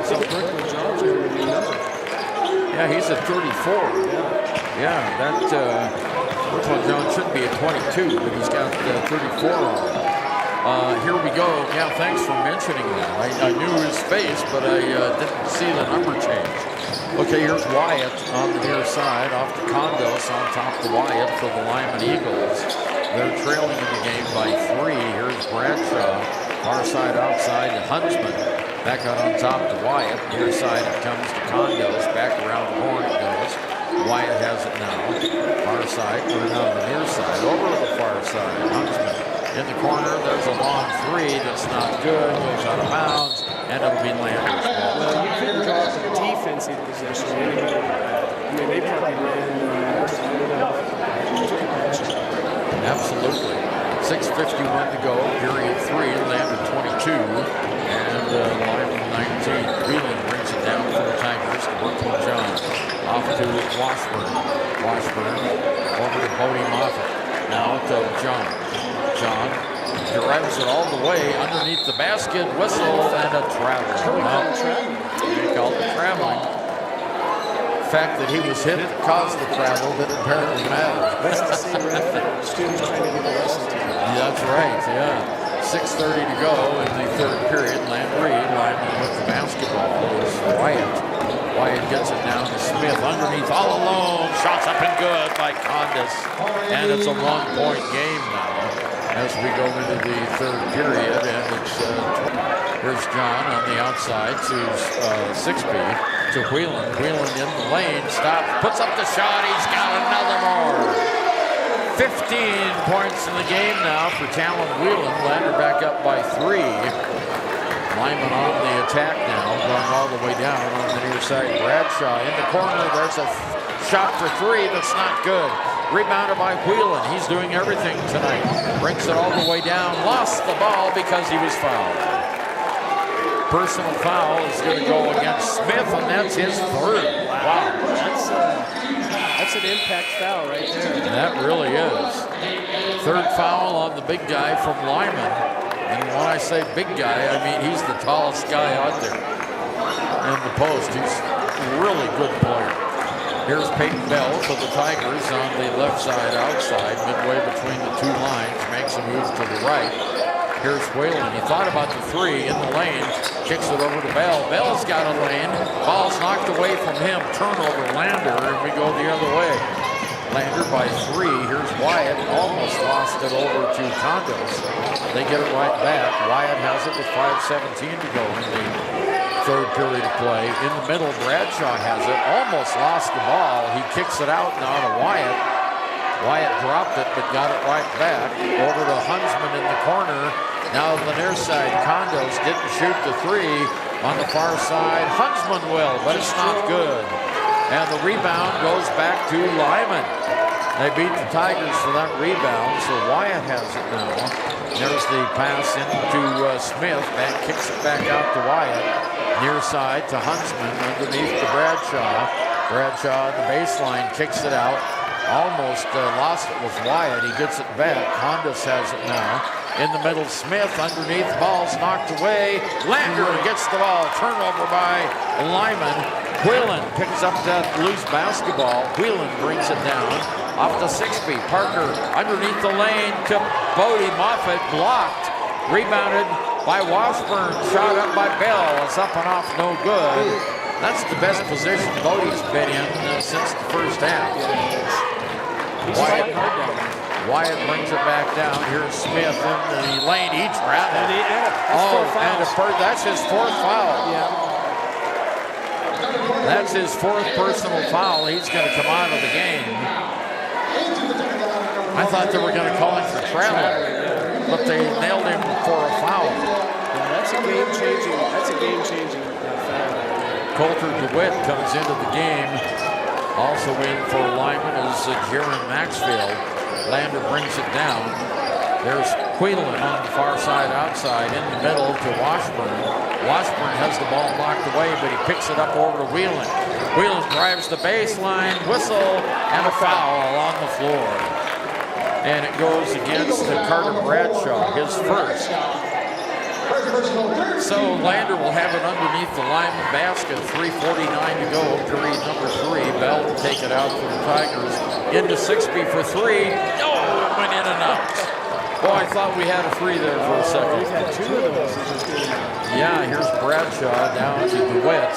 So Brooklyn John's going to be number. Yeah, he's at 34. Yeah, that Brooklyn John should be at 22, but he's got 34 on. Here we go. Yeah, thanks for mentioning that. I knew his face, but I didn't see the number change. Okay, here's Wyatt on the near side, off to Condos on top of Wyatt for the Lyman Eagles. They're trailing in the game by 3. Here's Bradshaw, far side outside to Huntsman. Back out on top to Wyatt. Near side it comes to Condos. Back around the horn it goes. Wyatt has it now. Far side, or now the near side, over to the far side. Huntsman in the corner. There's a long 3 that's not good. Goes out of bounds, and it'll be Lander's ball. Well, you couldn't draw the defensive possession. I mean, they probably ran Absolutely. 6:51 to go, period 3. Lander 22, and Lyman 19. Whelan brings it down for the Tigers to Brooklyn John. Off to Washburn. Washburn over to Bodie Moffitt. Now to John. John drives it all the way underneath the basket, whistle, and a travel. He called it traveling. The fact that he was hit caused the travel didn't apparently matter. Students trying to get a lesson to him. That's right, yeah. 6:30 to go in the third period. Landry, Lyman with the basketball. Is Wyatt. Wyatt gets it down to Smith. Underneath, all alone. Shots up and good by Condis. And it's a 1-point game now as we go into the third period. And it's here's John on the outside to Sixby to Whelan. Whelan in the lane. Stops. Puts up the shot. He's got another more. 15 points in the game now for Talon Whelan. Lander back up by 3. Lyman on the attack now, going all the way down on the near side. Bradshaw in the corner. There's a shot for 3 that's not good. Rebounded by Whelan. He's doing everything tonight. Brings it all the way down. Lost the ball because he was fouled. Personal foul is going to go against Smith, and that's his 3rd. Wow. That's an impact foul right there. That really is. 3rd foul on the big guy from Lyman. And when I say big guy, I mean he's the tallest guy out there in the post. He's a really good player. Here's Peyton Bell for the Tigers on the left side outside, midway between the 2 lines. Makes a move to the right. Here's Whelan. He thought about the 3 in the lane. Kicks it over to Bell. Bell's got a lane. Ball's knocked away from him. Turnover Lander, and we go the other way. Lander by 3. Here's Wyatt. Almost lost it over to Condos. They get it right back. Wyatt has it with 5:17 to go in the third period of play. In the middle, Bradshaw has it. Almost lost the ball. He kicks it out now to Wyatt. Wyatt dropped it, but got it right back. Over to Huntsman in the corner. Now the near side, Condos didn't shoot the 3 on the far side. Huntsman will, but it's not good. And the rebound goes back to Lyman. They beat the Tigers for that rebound, so Wyatt has it now. There's the pass into Smith. That kicks it back out to Wyatt. Near side to Huntsman underneath to Bradshaw. Bradshaw on the baseline kicks it out. Almost lost it with Wyatt. He gets it back. Hondas has it now. In the middle, Smith underneath. Ball's knocked away. Lander gets the ball. Turnover by Lyman. Whelan picks up that loose basketball. Whelan brings it down. Off to Sixby. Parker underneath the lane to Bodie. Moffitt blocked. Rebounded by Washburn. Shot up by Bell. It's up and off, no good. That's the best position Bodie's been in since the first half. Wyatt brings it back down. Here's Smith in the lane. He traveled. And that's his 4th foul. Yeah. That's his 4th personal foul. He's going to come out of the game. I thought they were going to call him for travel, but they nailed him for a foul. Yeah, that's a game-changing foul. Coulter DeWitt comes into the game. Also in for Lyman is Jaron Maxfield. Lander brings it down. There's Whelan on the far side outside in the middle to Washburn. Washburn has the ball knocked away, but he picks it up over to Whelan. Whelan drives the baseline, whistle, and a foul on the floor. And it goes against Carter Bradshaw, his first. So Lander will have it underneath the Lyman basket. 3:49 to go. Period number 3. Bell will take it out for the Tigers. Into Sixby for 3. Oh, it went in and out. Boy, I thought we had a 3 there for a second. We've had 2 of those. Yeah, here's Bradshaw down to DeWitt.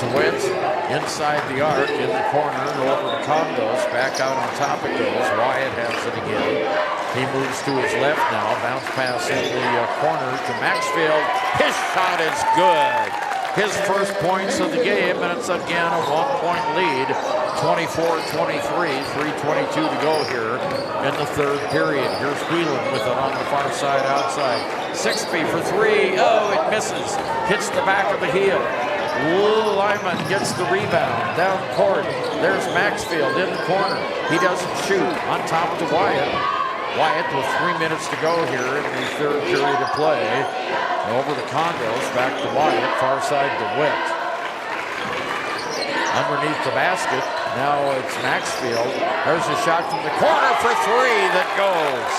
DeWitt inside the arc in the corner over to Condos. Back out on top it goes. Wyatt has it again. He moves to his left now. Bounce pass in the corner to Maxfield. His shot is good. His first points of the game, and it's again a 1-point lead. 24-23, 3:22 to go here in the 3rd period. Here's Whelan with it on the far side outside. Sixby for 3. Oh, it misses. Hits the back of the heel. Lyman gets the rebound down court. There's Maxfield in the corner. He doesn't shoot. On top to Wyatt. Wyatt with 3 minutes to go here in the 3rd period of play. Over to Condos, back to Wyatt, far side to Witt. Underneath the basket, now it's Maxfield. There's a shot from the corner for 3 that goes.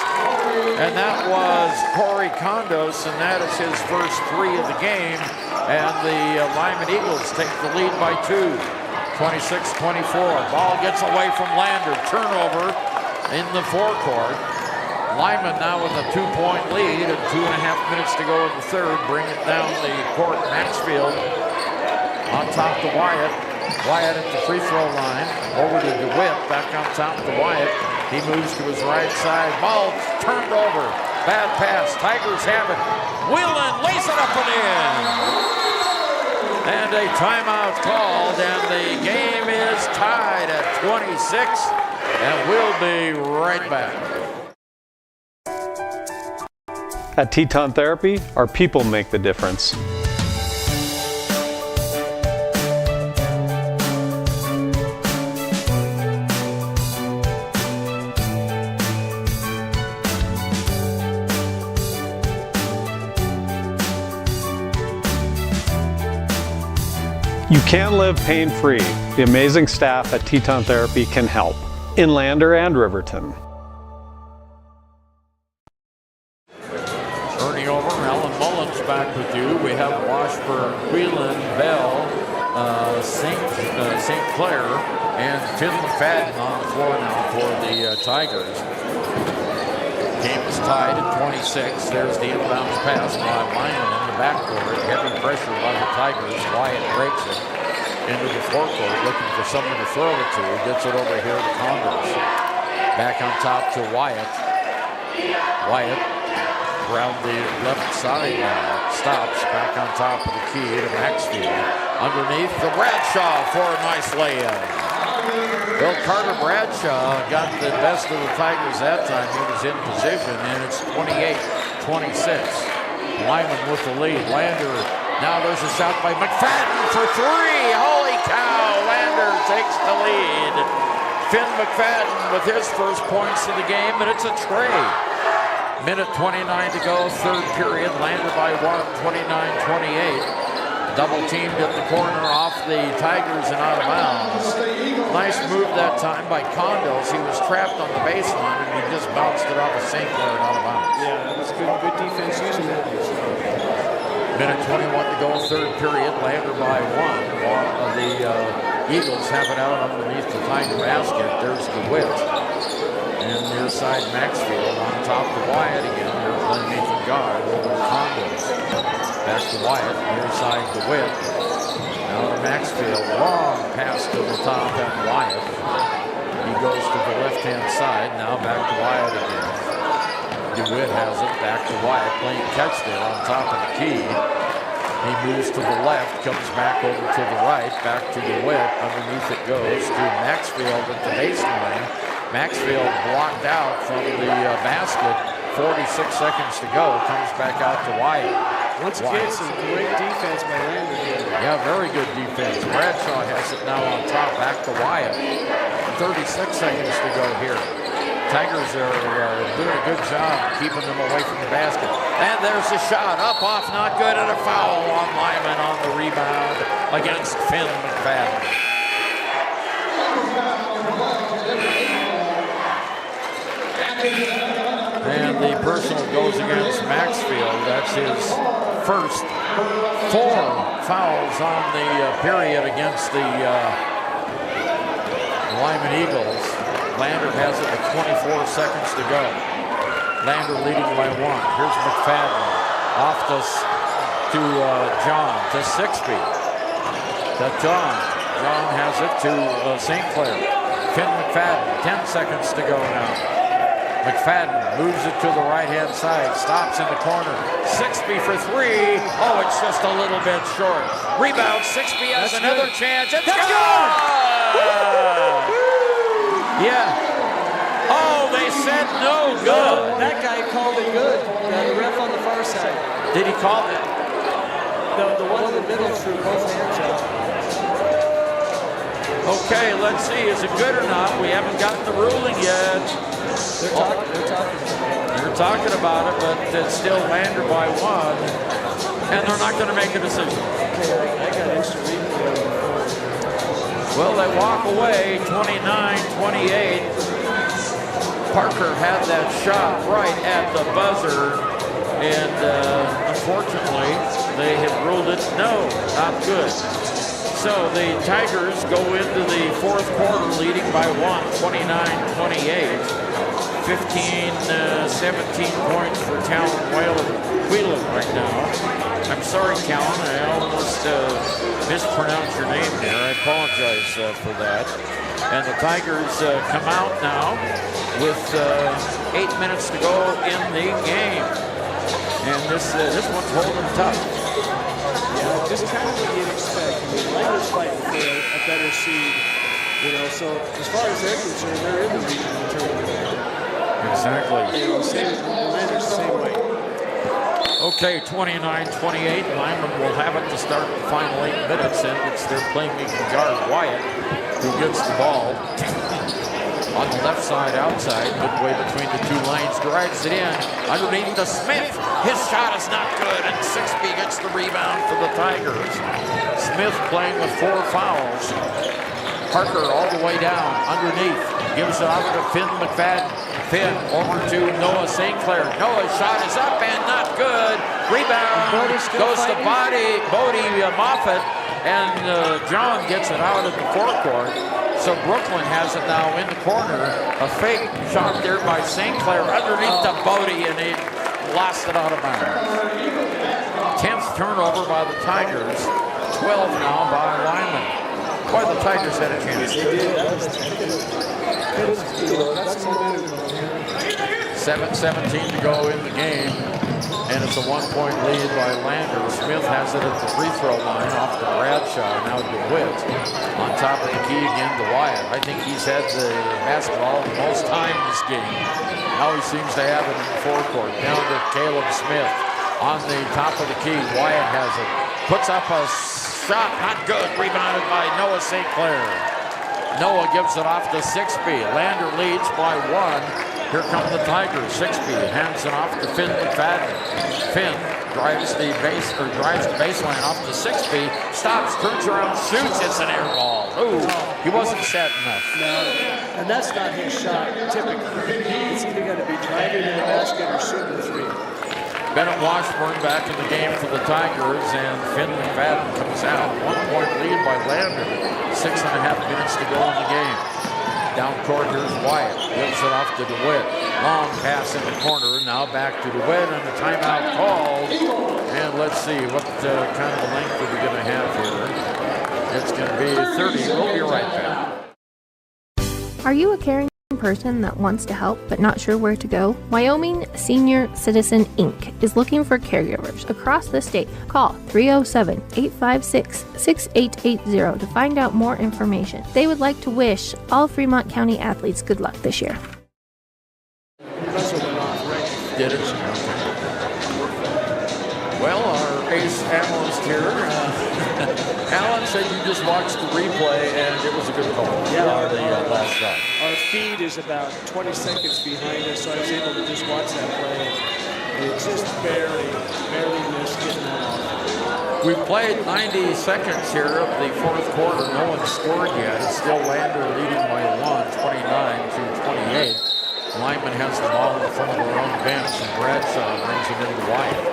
And that was Corey Condos, and that is his first 3 of the game. And the Lyman Eagles take the lead by 2, 26-24. Ball gets away from Lander. Turnover in the forecourt. Lyman now with a 2-point lead and 2.5 minutes to go in the 3rd. Bring it down the court. Maxfield on top to Wyatt. Wyatt at the free throw line. Over to DeWitt. Back on top to Wyatt. He moves to his right side. Ball turned over. Bad pass. Tigers have it. Whelan lays it up and in. And a timeout called, and the game is tied at 26. And we'll be right back. At Teton Therapy, our people make the difference. You can live pain-free. The amazing staff at Teton Therapy can help in Lander and Riverton. Turning over, Alan Mullins back with you. We have Washburn, Whelan, Bell, St. Clair, and Tim McFadden on the floor now for the Tigers. Game is tied at 26. There's the inbounds pass by Lyman in the backcourt. Heavy pressure by the Tigers. Wyatt breaks it into the forecourt, looking for someone to throw it to. Gets it over here to Condos. Back on top to Wyatt. Wyatt around the left side now. Stops back on top of the key to Maxfield. Underneath the Bradshaw for a nice layup. Well, Carter Bradshaw got the best of the Tigers that time. He was in position, and it's 28-26. Lyman with the lead. Lander, now there's a shot by McFadden for 3. Holy cow, Lander takes the lead. Finn McFadden with his first points of the game, and it's a tray. Minute 29 to go, 3rd period. Lander by 1, 29-28. Double teamed at the corner off the Tigers and out of bounds. Nice move that time by Condos. He was trapped on the baseline and he just bounced it off of St. Clair and out of bounds. Yeah, that was good defense using that. Minute 21 to go, 3rd period. Lander by 1. While the Eagles have it out underneath the Tiger basket. There's DeWitt. And near side Maxfield on top of Wyatt again. They're playing Nathan guard over the Condos. Back to Wyatt, near side DeWitt. Now to Maxfield, long pass to the top and Wyatt. He goes to the left-hand side, now back to Wyatt again. DeWitt has it, back to Wyatt, playing catch there on top of the key. He moves to the left, comes back over to the right, back to DeWitt. Underneath it goes to Maxfield at the baseline. Maxfield blocked out from the basket. 46 seconds to go. Comes back out to Wyatt. Once again, some great defense by Lander here. Yeah, very good defense. Bradshaw has it now on top. Back to Wyatt. 36 seconds to go here. Tigers are doing a good job keeping them away from the basket. And there's a shot. Up, off, not good, and a foul on Lyman on the rebound against Finn McFadden. And the personal goes against Maxfield. That's his first 4 fouls on the period against the Lyman Eagles. Lander has it with 24 seconds to go. Lander leading by 1. Here's McFadden off to John, to Sixby, to John. John has it to St. Clair. Finn McFadden, 10 seconds to go now. McFadden moves it to the right-hand side, stops in the corner. Sixby for 3. Oh, it's just a little bit short. Rebound, Sixby has another chance. It's good! Yeah. Oh, they said no good. That guy called it good. The ref on the far side. Did he call it? The one in the middle threw both hands out. Okay, let's see. Is it good or not? We haven't gotten the ruling yet. They're talking about it, but it's still Lander by 1. And they're not going to make a decision. Okay, I got instant replay. Well, they walk away 29-28. Parker had that shot right at the buzzer, and unfortunately, they have ruled it no, not good. So the Tigers go into the 4th quarter leading by 1, 29-28. 17 points for Talon Whelan right now. I'm sorry, Talon, I almost mispronounced your name there. I apologize for that. And the Tigers come out now with 8 minutes to go in the game. And this one's holding tough. Yeah, just kind of what you'd expect. I mean, Lander's fighting for a better seed. You know, so as far as they're concerned, they're in the regional tournament. Exactly. You know, Lander's the same way. Okay, 29-28. Lyman will have it to start the final 8 minutes, and it's their playmaking guard, Wyatt, who gets the ball on the left side outside, midway between the 2 lanes, drives it in underneath to Smith. His shot is not good, and Sixby gets the rebound for the Tigers. Smith playing with 4 fouls. Parker all the way down underneath, gives it off to Finn McFadden. Finn over to Noah St. Clair. Noah's shot is up and not good. Rebound goes to Bodie Moffitt, and John gets it out of the forecourt. So Brooklyn has it now in the corner. A fake shot there by St. Clair underneath to Bodie, and he lost it out of bounds. 10th turnover by the Tigers. 12 now by Lyman. Boy, the Tigers had a chance. 7:17 to go in the game, and it's a 1-point lead by Lander. Smith has it at the free throw line off to Bradshaw, now DeWitt. On top of the key again to Wyatt. I think he's had the basketball the most time in this game. Now he seems to have it in the forecourt. Down to Caleb Smith on the top of the key. Wyatt has it. Puts up a shot, not good. Rebounded by Noah St. Clair. Noah gives it off to Sixby. Lander leads by 1. Here come the Tigers. Sixby hands it off to Finn McFadden. Finn drives the baseline off to Sixby. Stops, turns around, shoots. It's an air ball. Ooh, he wasn't set enough. No, and that's not his shot, typically. It's either going to be driving to the basket or shooting the 3. Bennett Washburn back in the game for the Tigers, and Finn McFadden comes out. 1-point lead by Lander. 6.5 minutes to go in the game. Down court, here's Wyatt. Gives it off to DeWitt. Long pass in the corner. Now back to DeWitt, and the timeout called. And let's see, what kind of a length are we going to have here? It's going to be 30. We'll be right back. Are you a caring person that wants to help but not sure where to go? Wyoming Senior Citizen Inc. is looking for caregivers across the state. Call 307-856-6880 to find out more information. They would like to wish all Fremont County athletes good luck this year. Did it? Well, our ace analyst here, Alan said you just watched the replay and it was a good call. Yeah, The last shot. Our feed is about 20 seconds behind us, so I was able to just watch that play. It just barely missed getting that off. We've played 90 seconds here of the fourth quarter. No one scored yet. It's still Lander leading by 29-28. Lyman has the ball in front of their own bench, and Bradshaw brings it into Wyatt.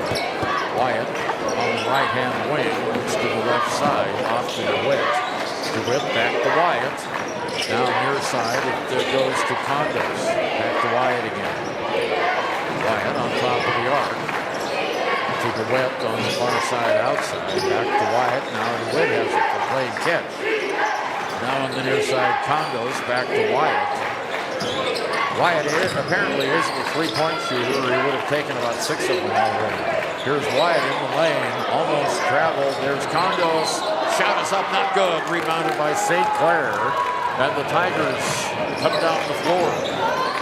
Wyatt on the right-hand wing, moves to the left side, off to DeWitt. DeWitt back to Wyatt. Down near side, it goes to Condos. Back to Wyatt again. Wyatt on top of the arc. To DeWitt on the far side outside. Back to Wyatt. Now DeWitt has it for play and catch. Now on the near side, Condos back to Wyatt. Wyatt apparently isn't a three-point shooter, or he would have taken about 6 of them already. Here's Wyatt in the lane, almost traveled. There's Condos. Shot is up, not good. Rebounded by St. Clair. And the Tigers come down the floor.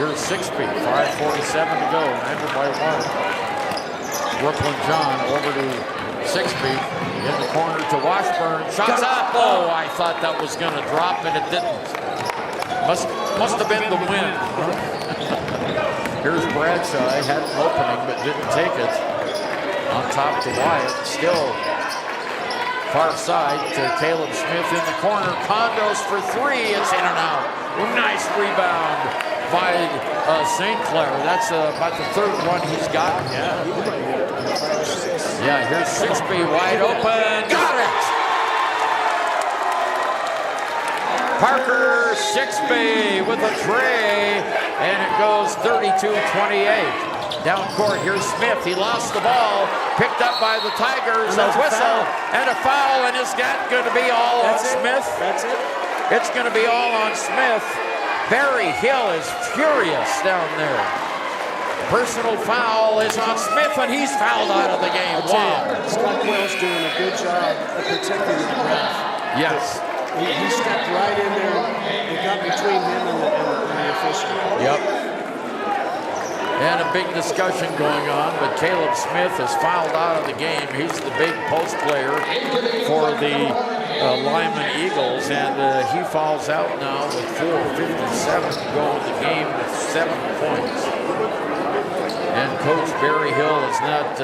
Here's Sixby, 5:47 to go, Lander by 1. Brooklyn John over to Sixby, in the corner to Washburn. Shots up. Oh, I thought that was going to drop, and it didn't. Must have been the wind. Here's Bradshaw. He had an opening, but didn't take it. On top to Wyatt. Still far side to Caleb Smith in the corner. Condos for 3. It's in and out. Nice rebound by St. Clair. That's about the third one he's gotten. Yeah, here's Sixby wide open. Got it! Parker Sixby with a tray, and it goes 32-28. Down court, here's Smith. He lost the ball, picked up by the Tigers. A whistle and a foul, and is that going to be all on Smith? That's it. It's going to be all on Smith. Barry Hill is furious down there. Personal foul is on Smith, and he's fouled out of the game. Wow. Scott Quayle's doing a good job of protecting the ref. Yes. He stepped right in there and got between him and the official. Yep. And a big discussion going on, but Caleb Smith is fouled out of the game. He's the big post player for the Lyman Eagles, and he fouls out now with 4:57 to go in the game with 7 points. And Coach Barry Hill has not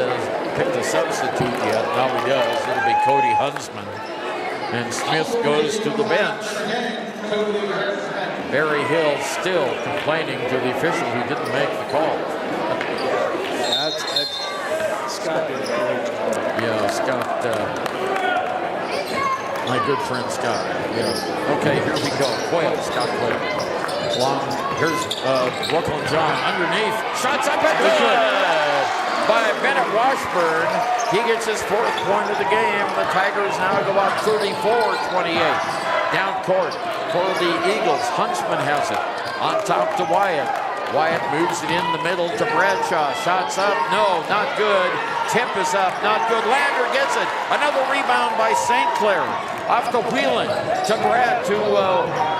picked a substitute yet. Now he does. It'll be Cody Huntsman. And Smith goes to the bench. Barry Hill still complaining to the official who didn't make the call. Scott did a great job. Yeah, Scott, my good friend Scott. Yeah. Okay, here we go. Quayle, Scott Quayle. Long. Here's Brooklyn John underneath. Shots up and good by Bennett Washburn. He gets his 4th point of the game. The Tigers now go up 34-28. Down court for the Eagles. Huntsman has it. On top to Wyatt. Wyatt moves it in the middle to Bradshaw. Shots up. No, not good. Tip is up. Not good. Lander gets it. Another rebound by St. Clair. Off to Whelan. To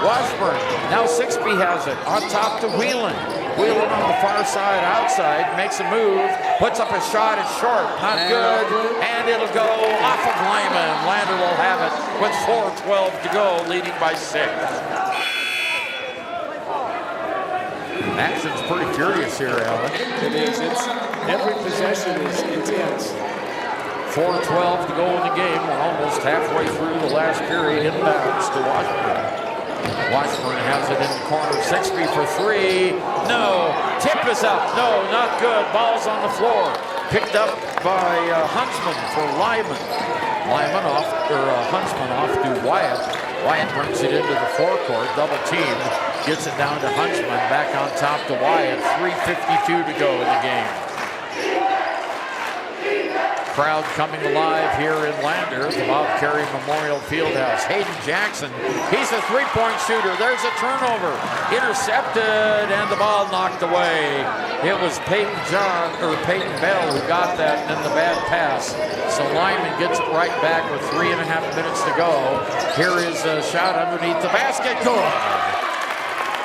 Washburn. Now Sixby has it. On top to Whelan. Whelan on the far side outside. Makes a move. Puts up a shot. It's short. Not good. And it'll go off of Lyman. Lander will have it with 4:12 to go, leading by 6. Action's pretty furious here, Alan. It is. Every possession is intense. 4:12 to go in the game. We're almost halfway through the last period. Inbounds to Washburn. Washburn has it in the corner. Sixby for 3. No. Tip is up. No, not good. Ball's on the floor. Picked up by Huntsman for Lyman. Lyman off, or Huntsman off to Wyatt. Wyatt brings it into the forecourt. Double team. Gets it down to Huntsman. Back on top to Wyatt. 3:52 to go in the game. Crowd coming alive here in Lander at the Bob Carey Memorial Fieldhouse. Hayden Jackson, he's a three-point shooter. There's a turnover. Intercepted, and the ball knocked away. It was Peyton Bell who got that, and then the bad pass. So Lyman gets it right back with 3.5 minutes to go. Here is a shot underneath the basket. Good.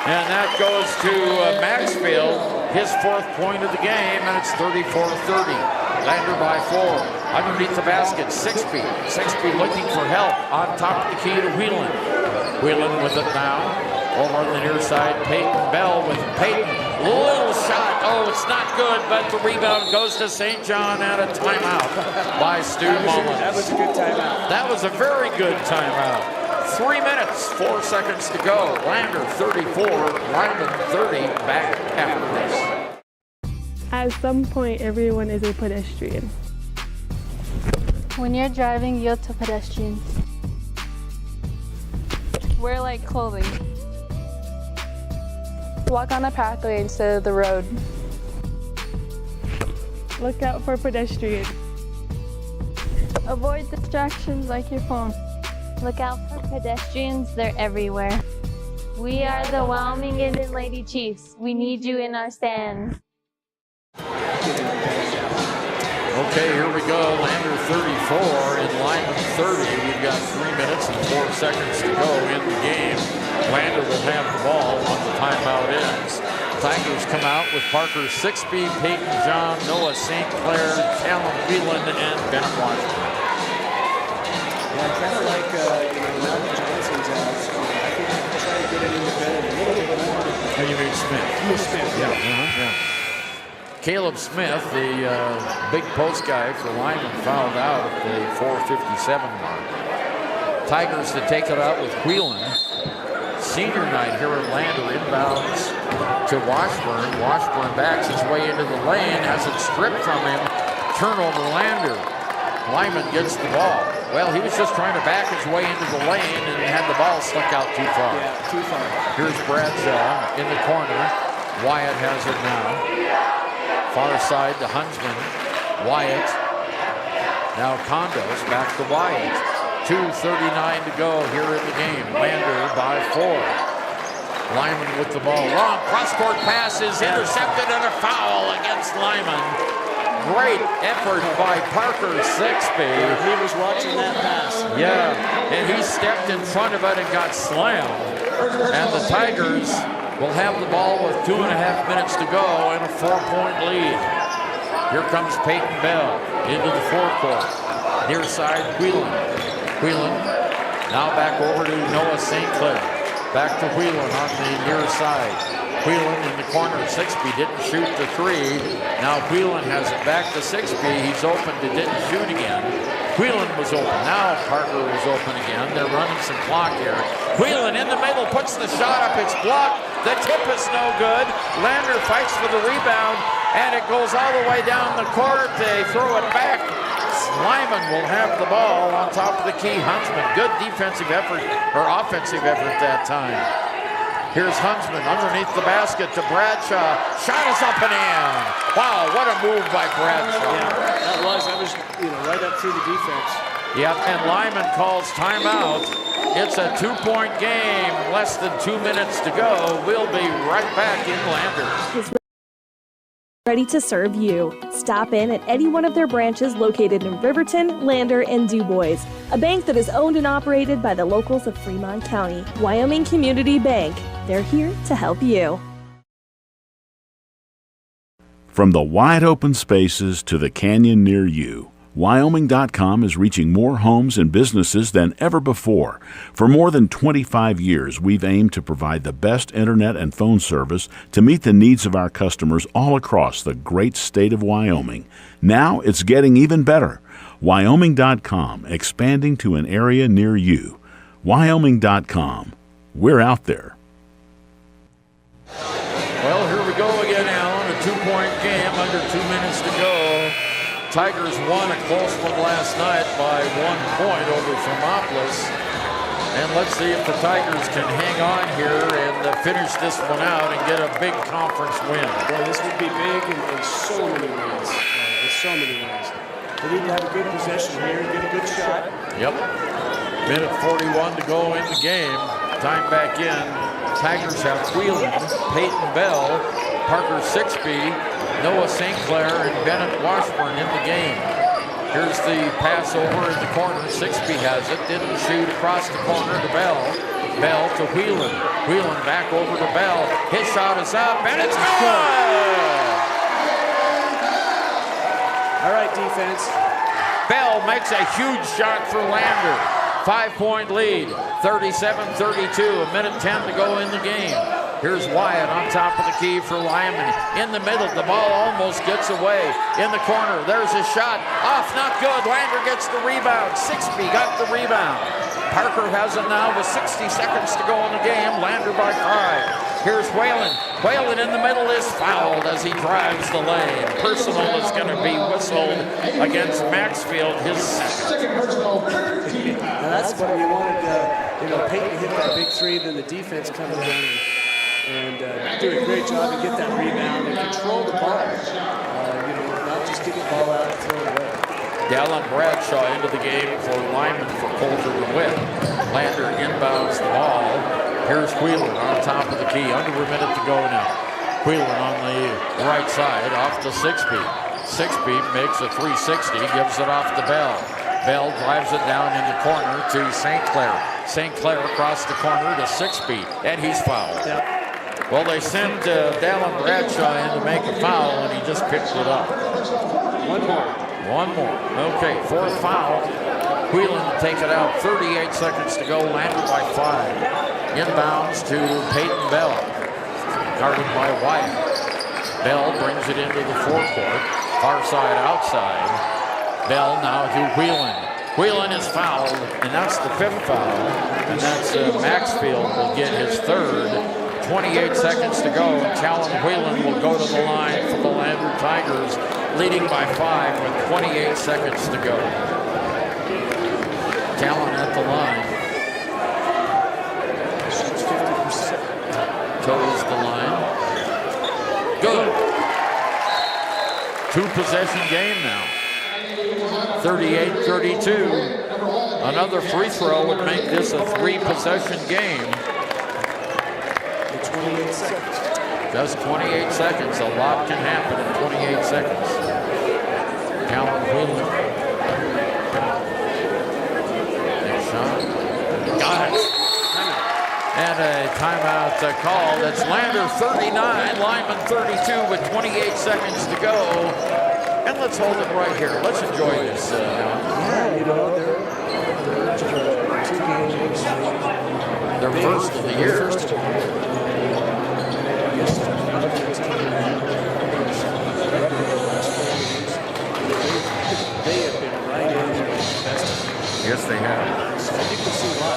And that goes to Maxfield, his 4th point of the game, and it's 34-30. Lander by 4. Underneath the basket, Sixby. Sixby looking for help on top of the key to Whelan. Whelan with it now. Over on the near side, Peyton Bell with Peyton. Little shot. Oh, it's not good, but the rebound goes to St. John and a timeout by Stu Mullins. That was a good timeout. That was a very good timeout. 3 minutes, 4 seconds to go. Lander 34, Lyman 30, back after this. At some point, everyone is a pedestrian. When you're driving, you're to pedestrians. Wear light clothing. Walk on a pathway instead of the road. Look out for pedestrians. Avoid distractions like your phone. Look out for pedestrians, they're everywhere. We are the Wyoming Indian Lady Chiefs. We need you in our stand. Okay, here we go. Lander 34 and Lyman 30. We've got 3 minutes and 4 seconds to go in the game. Lander will have the ball when the timeout ends. Tigers come out with Parker Sixby, Peyton John, Noah St. Clair, Talon Whelan, and Bennett Washington. Yeah, kind of like, now that Johnson's out, I think they'll try to get it into Bennett a little bit more. Oh, you mean Smith? Smith, yeah. Yeah. Caleb Smith, the big post guy for Lyman, fouled out at the 4:57 mark. Tigers to take it out with Whelan. Senior night here at Lander, inbounds to Washburn. Washburn backs his way into the lane, has it stripped from him. Turnover Lander. Lyman gets the ball. Well, he was just trying to back his way into the lane and had the ball stuck out too far. Yeah, too far. Here's Bradshaw in the corner. Wyatt has it now. Far side to Huntsman. Wyatt. Now Condos back to Wyatt. 2:39 to go here in the game. Lander by 4. Lyman with the ball. Long cross-court pass is intercepted and a foul against Lyman. Great effort by Parker Sixby. He was watching that pass. Yeah, and he stepped in front of it and got slammed. And the Tigers will have the ball with 2.5 minutes to go and a 4-point lead. Here comes Peyton Bell into the forecourt. Near side, Whelan. Whelan now back over to Noah St. Clair. Back to Whelan on the near side. Whelan in the corner. Sixby didn't shoot the 3. Now Whelan has it back to Sixby. He's open to didn't shoot again. Whelan was open. Now Parker is open again. They're running some clock here. Whelan in the middle puts the shot up. It's blocked. The tip is no good. Lander fights for the rebound, and it goes all the way down the court. They throw it back. Lyman will have the ball on top of the key. Huntsman, good defensive effort, or offensive effort that time. Here's Huntsman underneath the basket to Bradshaw. Shot is up and in. Wow, what a move by Bradshaw. Yeah, that was right up through the defense. Yep, and Lyman calls timeout. It's a 2-point game, less than 2 minutes to go. We'll be right back in Lander. Ready to serve you. Stop in at any one of their branches located in Riverton, Lander, and DuBois. A bank that is owned and operated by the locals of Fremont County. Wyoming Community Bank. They're here to help you. From the wide open spaces to the canyon near you, Wyoming.com is reaching more homes and businesses than ever before. For more than 25 years, we've aimed to provide the best internet and phone service to meet the needs of our customers all across the great state of Wyoming. Now it's getting even better. Wyoming.com, expanding to an area near you. Wyoming.com. We're out there. Well, here we go again, Alan. A 2-point game under 2 minutes to go. Tigers won a close one last night by 1 point over Thermopolis. And let's see if the Tigers can hang on here and finish this one out and get a big conference win. Well, this would be big in so many ways. They need to have a good possession here, get a good shot. Yep. Minute 41 to go in the game. Time back in. Tigers have Whelan, Peyton Bell, Parker Sixby, Noah St. Clair, and Bennett Washburn in the game. Here's the pass over in the corner. Sixby has it. Didn't shoot across the corner to Bell. Bell to Whelan. Whelan back over to Bell. His shot is up, and it's good! All right, defense. Bell makes a huge shot for Lander. 5-point lead, 37-32, a minute 10 to go in the game. Here's Wyatt on top of the key for Lyman. In the middle, the ball almost gets away. In the corner, there's a shot. Off, not good. Lander gets the rebound. Sixby got the rebound. Parker has it now with 60 seconds to go in the game. Lander by 5. Here's Whalen. Whalen in the middle is fouled as he drives the lane. Personal is going to be whistled against Maxfield, his second. Now that's what we wanted. Peyton hit that big three, then the defense comes down and do a great job to get that rebound and control the ball. Not just get the ball out and throw it away. Dallin Bradshaw into the game for Lyman for Coulter to win. Lander inbounds the ball. Here's Wheeler on top of the key. Under a minute to go now. Wheeler on the right side off to Sixby. Sixby makes a 360, gives it off to Bell. Bell drives it down in the corner to St. Clair. St. Clair across the corner to Sixby, and he's fouled. Yep. Well, they sent Dallin Bradshaw in to make a foul, and he just picked it up. One more. Okay, fourth foul. Whelan will take it out. 38 seconds to go. Lander by 5. Inbounds to Peyton Bell. Guarded by Wyatt. Bell brings it into the forecourt. Far side outside. Bell now to Whelan. Whelan is fouled, and that's the 5th foul. And that's Maxfield will get his 3rd. 28 seconds to go. Talon Whelan will go to the line for the Lander Tigers, leading by 5 with 28 seconds to go. Talon at the line. Shoots 50%. Toes the line. Good. 2-possession game now. 38-32. Another free throw would make this a 3-possession game. 28 seconds. Just 28 seconds. A lot can happen in 28 seconds. Talon Whelan. Next shot. Got it. And a timeout call. That's Lander 39, Lyman 32 with 28 seconds to go. And let's hold it right here. Let's enjoy this. They're 2 games. Their first of the year. They have been right in there with the best. Yes, they have. So you can see why.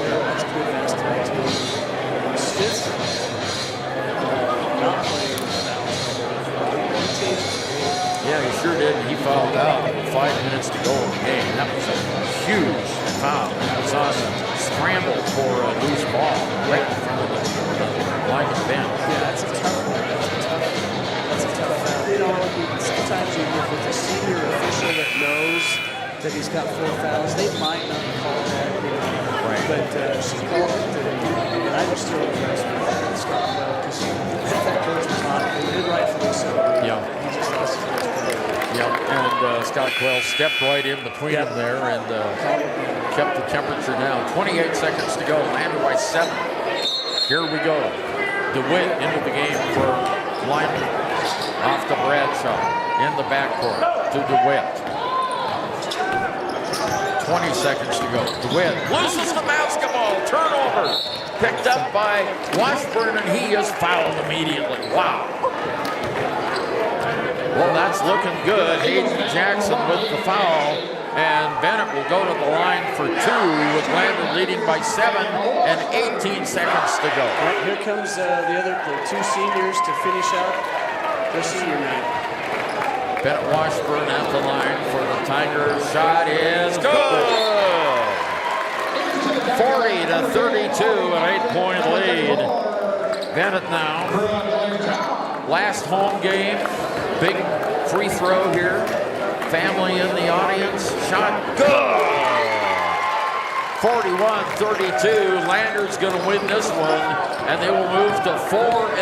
They're a much good basketball team. Stiff, not playing Yeah, he sure did. He fouled out. 5 minutes to go in the game. That was a huge foul. That was on a scramble for a loose ball right in front of the Lyman bench. Yeah, that's a tough one. That's a tough foul. Sometimes if it's a senior official that knows that he's got 4 fouls, they might not call that. Right. But she called it, and I was still impressed with Scott Bell because that coach was on it, and rightfully so. Yeah. He just lost his And Scott Quell stepped right in between them there and kept the temperature down. 28 seconds to go. Lander by 7. Here we go. DeWitt into the game for Lyman. Off to Bradshaw. In the backcourt to DeWitt. 20 seconds to go. DeWitt loses the basketball. Turnover. Picked up by Washburn, and he is fouled immediately. Wow. Well, that's looking good. Hayden Jackson with the foul, and Bennett will go to the line for 2 with Lander leading by 7 and 18 seconds to go. Right, here comes the 2 seniors to finish out their senior night. Bennett Washburn at the line for the Tigers. Shot is good. 40-32, an 8-point lead. Bennett now. Last home game. Big free throw here family in the audience. Shot good. 41-32. Lander's going to win this one, and they will move to 4-2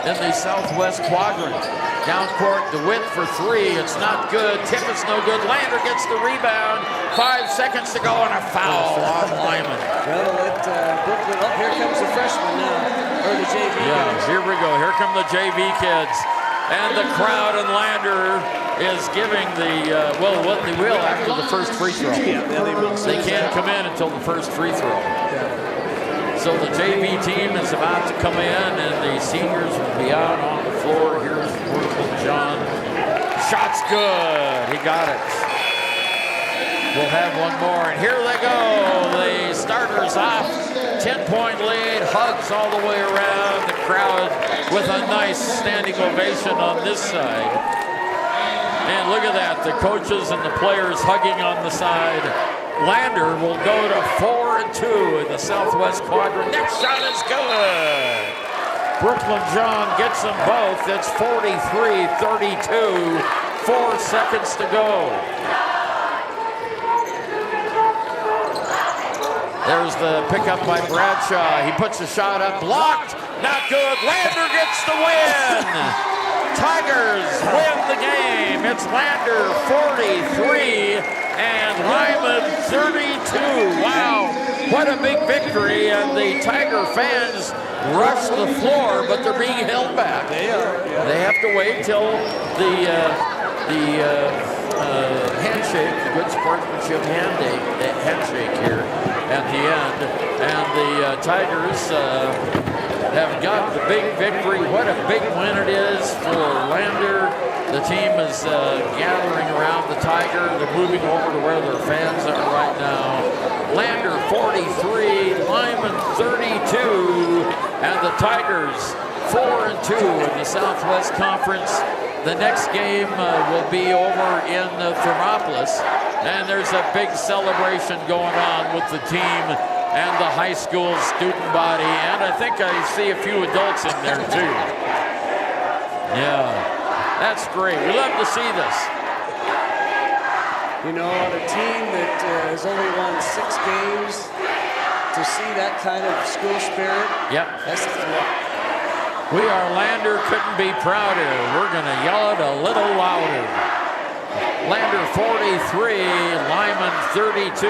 in the Southwest Quadrant. Down court, DeWitt for three. It's not good. Tip is no good. Lander gets the rebound. 5 seconds to go, and a foul on Lyman. Well, Brooklyn, here comes the freshman now, or the JV guys. Here we go. Here come the JV kids. And the crowd in Lander is giving the, what they will after the first free throw. Yeah, they will. They can't come in until the first free throw. So the JV team is about to come in, and the seniors will be out on the floor. Here's Brooklyn John. Shot's good. He got it. We'll have one more, and here they go. The starters off. 10-point lead. Hugs all the way around. The crowd with a nice standing ovation on this side. And look at that. The coaches and the players hugging on the side. Lander will go to 4-2 in the Southwest Quadrant. Next shot is good. Brooklyn John gets them both. It's 43-32. 4 seconds to go. There's the pickup by Bradshaw. He puts a shot up, blocked, not good. Lander gets the win. Tigers win the game. It's Lander 43 and Lyman 32. Wow, what a big victory. And the Tiger fans rush the floor, but they're being held back. They are. Yeah. They have to wait till the handshake, the good sportsmanship handshake here at the end. And the Tigers have got the big victory. What a big win it is for Lander. The team is gathering around the Tiger. They're moving over to where their fans are right now. Lander 43, Lyman 32, and the Tigers 4-2 in the Southwest Conference. The next game will be over in Thermopolis, and there's a big celebration going on with the team and the high school student body, and I think I see a few adults in there too. Yeah, that's great. We love to see this. You know, on a team that has only won 6 games, to see that kind of school spirit, that's a lot. We are Lander, couldn't be prouder. We're going to yell it a little louder. Lander 43, Lyman 32.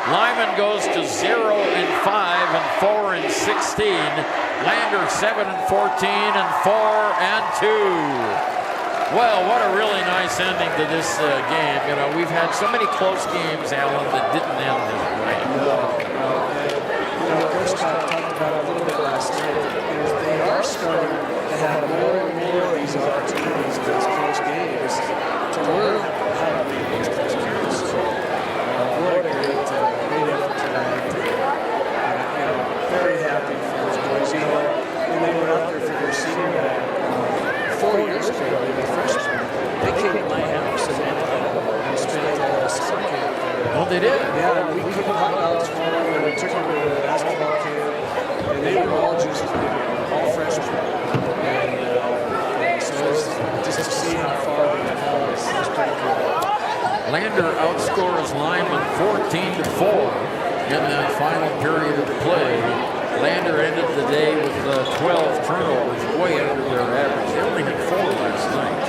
Lyman goes to 0-5 and 4-16. Lander 7-14 and 4-2. Well, what a really nice ending to this game. You know, we've had so many close games, Alan, that didn't end this way. Coach talked about a little bit last night. They are starting to have more and more of these opportunities in these close games to learn how to be these close games. What a great effort tonight. Very happy for those boys. You know, when they were out there for their senior night 4 years ago, they were freshmen. They came to my house and spent summer camp there. Oh, they did? Yeah, we took them hot dogs for them, and we took them to the basketball camp, and they were all just all freshmen. And so just to see how far they have come is pretty cool. Lander outscores Lyman 14-4 in that final period of play. Lander ended the day with 12 turnovers, way under their average. They only had 4 last night.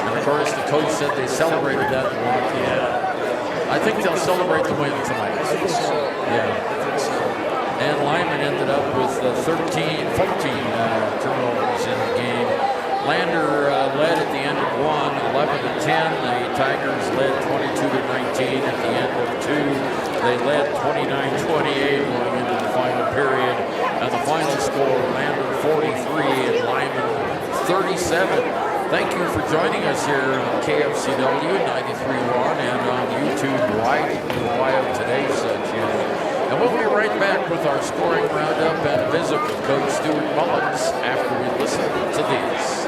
And of course, the coach said they celebrated that in I think they'll celebrate the win tonight. Yeah. And Lyman ended up with 14 turnovers in the game. Lander led at the end of 1, 11-10. The Tigers led 22-19 at the end of 2. They led 29-28 going into the final period. And the final score, Lander 43 and Lyman 37. Thank you for joining us here on KFCW 93.1 and on YouTube Ohio Today channel. And we'll be right back with our scoring roundup and visit with Coach Stuart Mullins after we listen to these.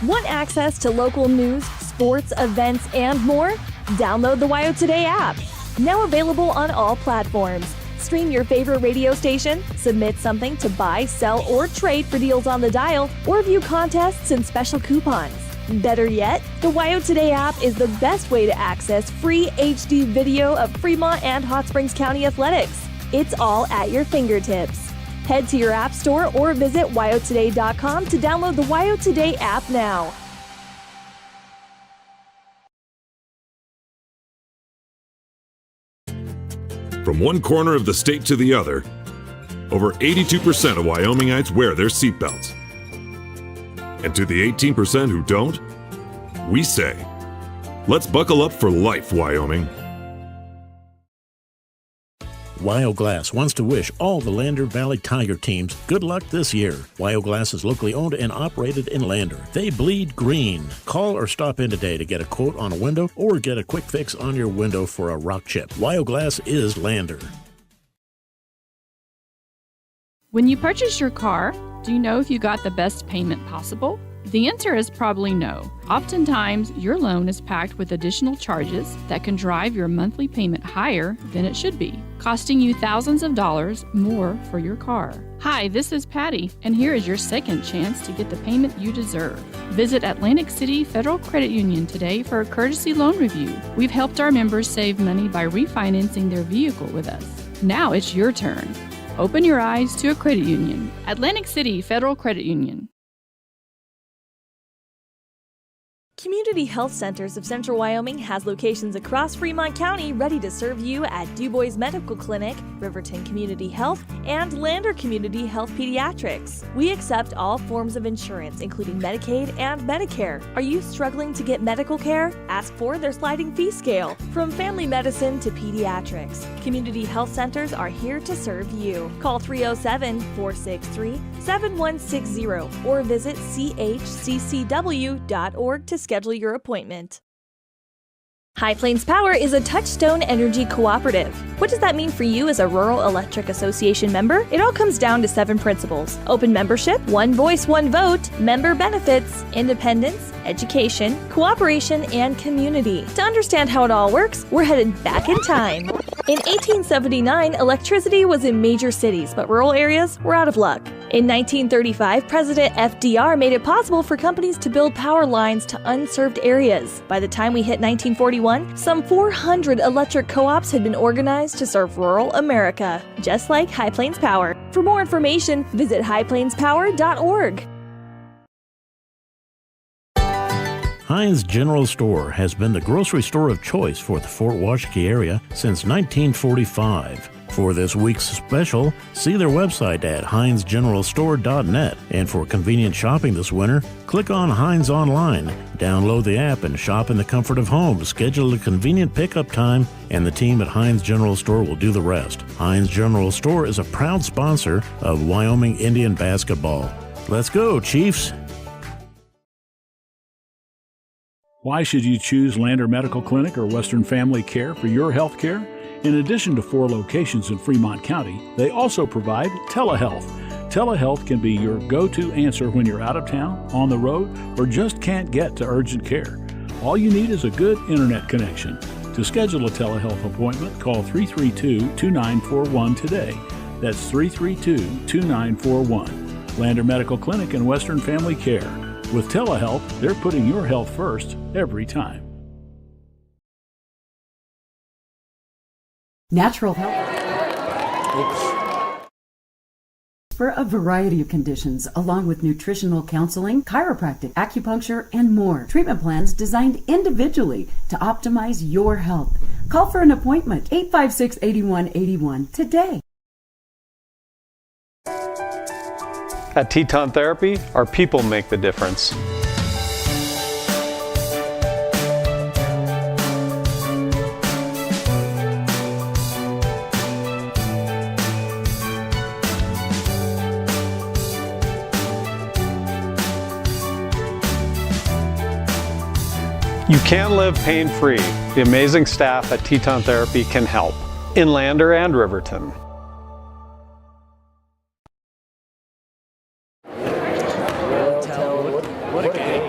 Want access to local news, sports, events, and more? Download the WYO Today app. Now available on all platforms. Stream your favorite radio station, submit something to buy, sell, or trade for deals on the dial, or view contests and special coupons. Better yet, the WYO Today app is the best way to access free HD video of Fremont and Hot Springs County athletics. It's all at your fingertips. Head to your app store or visit wyotoday.com to download the WYO Today app now. From one corner of the state to the other, over 82% of Wyomingites wear their seatbelts. And to the 18% who don't, we say, let's buckle up for life, Wyoming. WYO Glass wants to wish all the Lander Valley Tiger teams good luck this year. WYO Glass is locally owned and operated in Lander. They bleed green. Call or stop in today to get a quote on a window or get a quick fix on your window for a rock chip. WYO Glass is Lander. When you purchase your car, do you know if you got the best payment possible? The answer is probably no. Oftentimes, your loan is packed with additional charges that can drive your monthly payment higher than it should be, costing you thousands of dollars more for your car. Hi, this is Patty, and here is your second chance to get the payment you deserve. Visit Atlantic City Federal Credit Union today for a courtesy loan review. We've helped our members save money by refinancing their vehicle with us. Now it's your turn. Open your eyes to a credit union. Atlantic City Federal Credit Union. Community Health Centers of Central Wyoming has locations across Fremont County ready to serve you at Du Bois Medical Clinic, Riverton Community Health, and Lander Community Health Pediatrics. We accept all forms of insurance, including Medicaid and Medicare. Are you struggling to get medical care? Ask for their sliding fee scale. From family medicine to pediatrics, Community Health Centers are here to serve you. Call 307-463-7160 or visit chccw.org to schedule your appointment. High Plains Power is a Touchstone Energy Cooperative. What does that mean for you as a Rural Electric Association member? It all comes down to 7 principles: open membership, one voice, one vote, member benefits, independence, education, cooperation, and community. To understand how it all works, we're headed back in time. In 1879, electricity was in major cities, but rural areas were out of luck. In 1935, President FDR made it possible for companies to build power lines to unserved areas. By the time we hit 1941, some 400 electric co-ops had been organized to serve rural America, just like High Plains Power. For more information, visit highplainspower.org. Heinz General Store has been the grocery store of choice for the Fort Washakie area since 1945. For this week's special, see their website at heinzgeneralstore.net. And for convenient shopping this winter, click on Heinz Online, download the app, and shop in the comfort of home. Schedule a convenient pickup time, and the team at Heinz General Store will do the rest. Heinz General Store is a proud sponsor of Wyoming Indian basketball. Let's go, Chiefs! Why should you choose Lander Medical Clinic or Western Family Care for your health care? In addition to 4 locations in Fremont County, they also provide telehealth. Telehealth can be your go-to answer when you're out of town, on the road, or just can't get to urgent care. All you need is a good internet connection. To schedule a telehealth appointment, call 332-2941 today. That's 332-2941. Lander Medical Clinic and Western Family Care. With telehealth, they're putting your health first every time. Natural health. For a variety of conditions, along with nutritional counseling, chiropractic, acupuncture, and more. Treatment plans designed individually to optimize your health. Call for an appointment, 856-8181 today. At Teton Therapy, our people make the difference. You can live pain-free. The amazing staff at Teton Therapy can help in Lander and Riverton. What a game.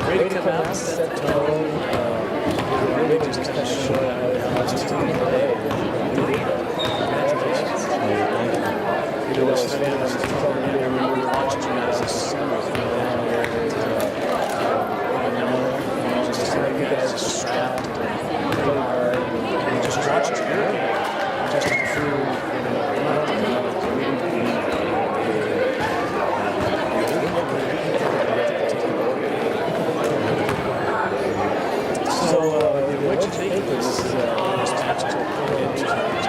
Way to come out and set the tone. Really just show how much this team played. Congratulations. You know, studying this program, we watched you guys this summer. just watching your game, just through, So, what you think of this match? Do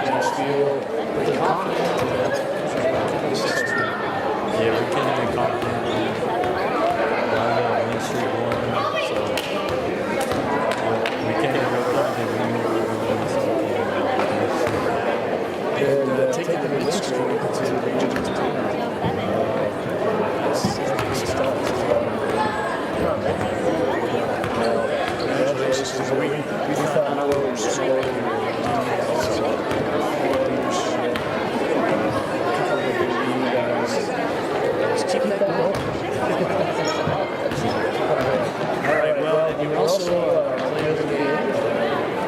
you feel pretty confident? Yeah, we can be confident. Win Street won, so we can be real confident. We know we're going to win this. And taking the win streak into region to congratulations. We thought we were slow. Keep that going. All right, well, and you also play the game.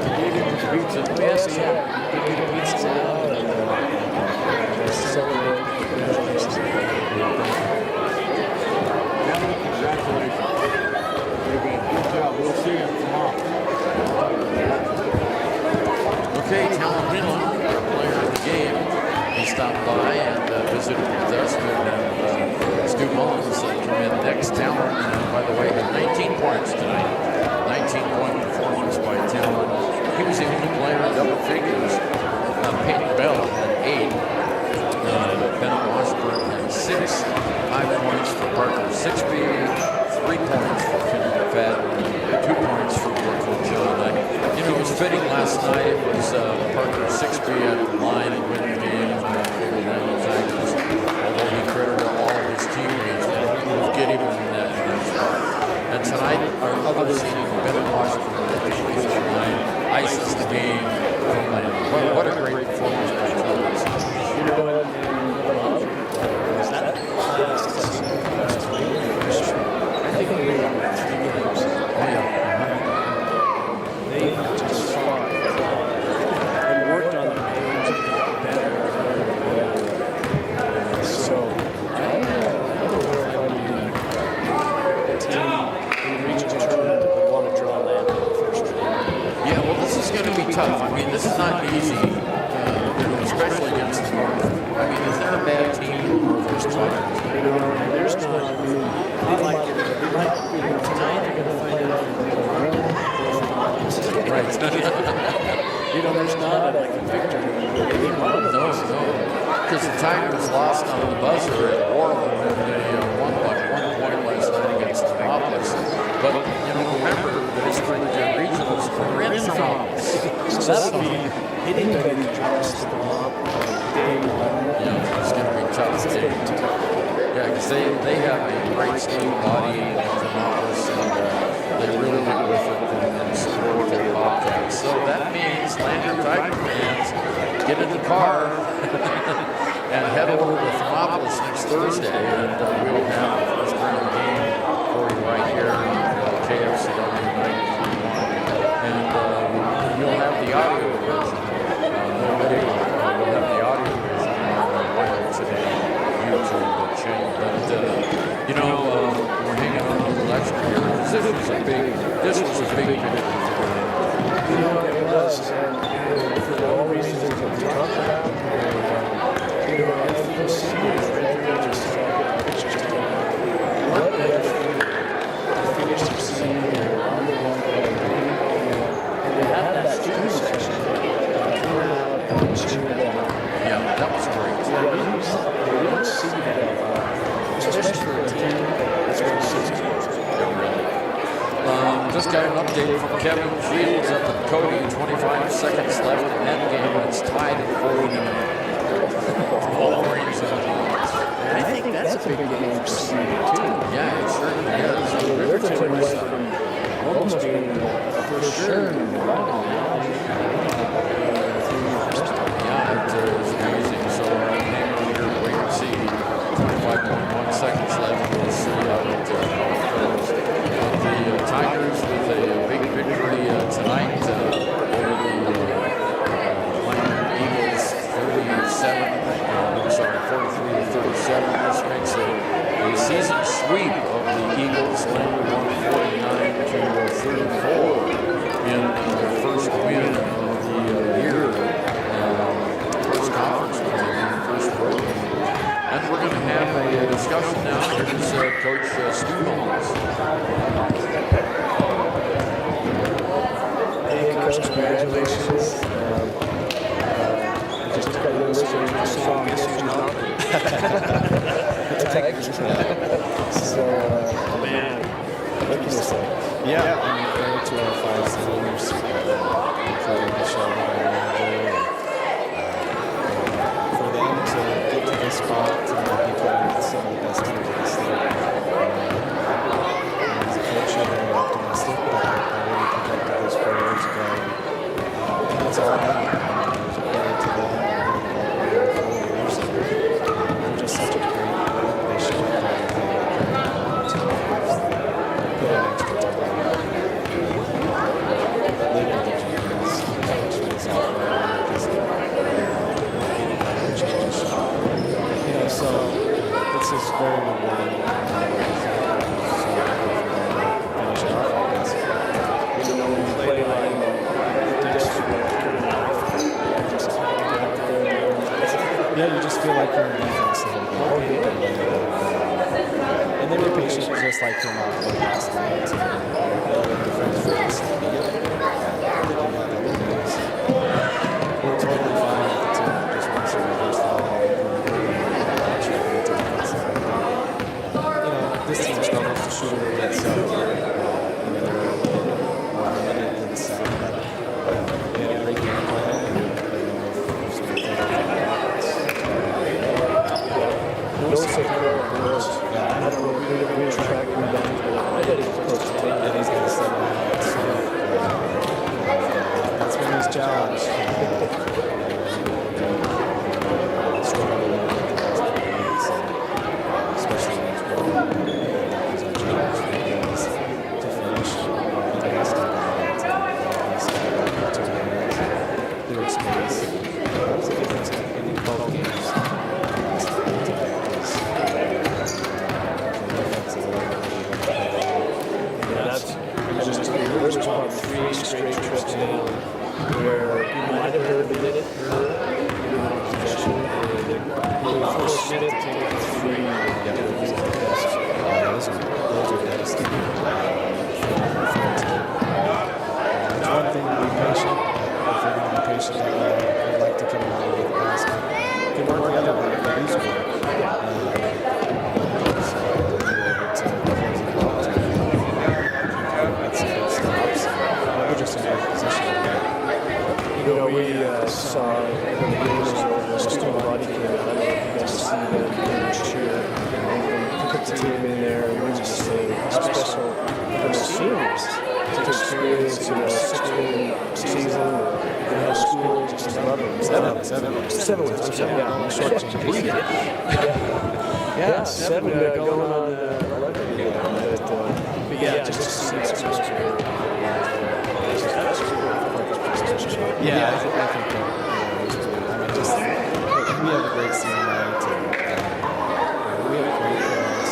You gave him pizza. Yes, yeah. You gave him pizza now. And celebrate. Congratulations. Good job. We'll see you tomorrow. Okay, Talon Whelan, player of the game. He stopped by and visited with us. We have Stu Mullins come in next. Talon, by the way, had 19 points tonight. 19-point performance by Talon. He was even the player in double figures. Peyton Bell had 8. Bennett Washburn had 6. 5 points for Parker Sixby. 3 points for Kendrick McFadden. 2 points for Brooklyn John. It was fitting last night. It was Parker Sixby at the line and win the game. Although he credited all of his teammates, he was getting him in that spot. And tonight, our other team, Bennett Washburn, ices the game from Lyman. What a great performance by Thomas. They just fought and worked on their games better. So, I don't know if I would be a team in the region tournament that would want to draw land in the first round. Yeah, well, this is going to be tough. I mean, this is not easy, especially against the North. I mean, is there a bad team in the first time? There's not. Tonight they're going to find out. Right. There's not like a victory. No. Because the Tigers lost on the buzzer at Orland, and they won by 1 point last night against Thermopolis. But, remember the history of the regionals were in Thermopolis. So that would be hitting the just the mob day one. Yeah, it's going to be tough. Yeah, because they have a great skate body in Thermopolis, and they really get with it and support their Bobcats. So that means Lander Tiger fans get in the car and head over to Thermopolis next Thursday, and we'll have the first round game for you right here on KFCW 93.1. And you'll have the audio version. We'll have the audio version on Wild Today YouTube channel. But, we're hanging on a little extra here. This was a big victory. It was, and for all reasons that we talked about, I feel serious it's just what better to finish the season on the one and to have that student section turn out and cheer them on. Yeah, that was great. You don't see that, especially for a team that's going to see sports. Just got an update from Kevin Fields up at Cody. 25 seconds left in that game. It's tied at 49. All Marines in the I think that's a big game for CU too. Yeah, it certainly is. Riverton went from almost being for sure number 1. Yeah, it is amazing. So hang on here, wait and see. 25.1 seconds left. We'll see how it goes. The Tigers with a big victory tonight over the Lyman Eagles, 43-37. This makes a season sweep of the Eagles. Lyman won 49-34 in their first win is. Just got to listen to the song. Guess who's not? The Tigers. So, man, what can you say? Yeah, I'm going to our 5 seniors, including Michelle, our manager, and for them to get to this spot and be playing with some of the best teams in the state. As a coach, I'm very optimistic, but I really projected those 4 years ago, and that's all I need. There's a credit to them and their 4 years, and they're just such a great organization out there. Put an extra time. So this is very rewarding. Finish it off, I guess. You know, when you play Lyman, yeah, you just feel like you're in defense a little bit. And then you're patient, just like you're not the last night. Defense first. We're totally fine with the team. Just wants to reverse that. This team struggles to shoot a little bit, so they're a little bit more limited than some, but they had a great game plan, and there's good things Notice if you're on the boards. Yeah, I don't know if we track rebounds, but I bet he's coach and he's going to set them out, so that's been his challenge. Struggling with the last couple of weeks, especially when it's working. There's about 3 straight trips now where you might have heard the minute possession, or the first minute to take it 3. Those are devastating. It's one thing to be patient. If you're going to be patient, I'd like to come out and get the basket. You can work the other way, but these are You know, we saw when the game was over, student body came out. I don't know if you guys see them cheer. And put the team in there, and we just say how special for the seniors to experience, 6-win season, and have school just love it. 7 wins. Yeah, 7 going on 11. But yeah, just to see that special. Yeah, I think that, I mean, just, we have a great scene night, and we have great parents.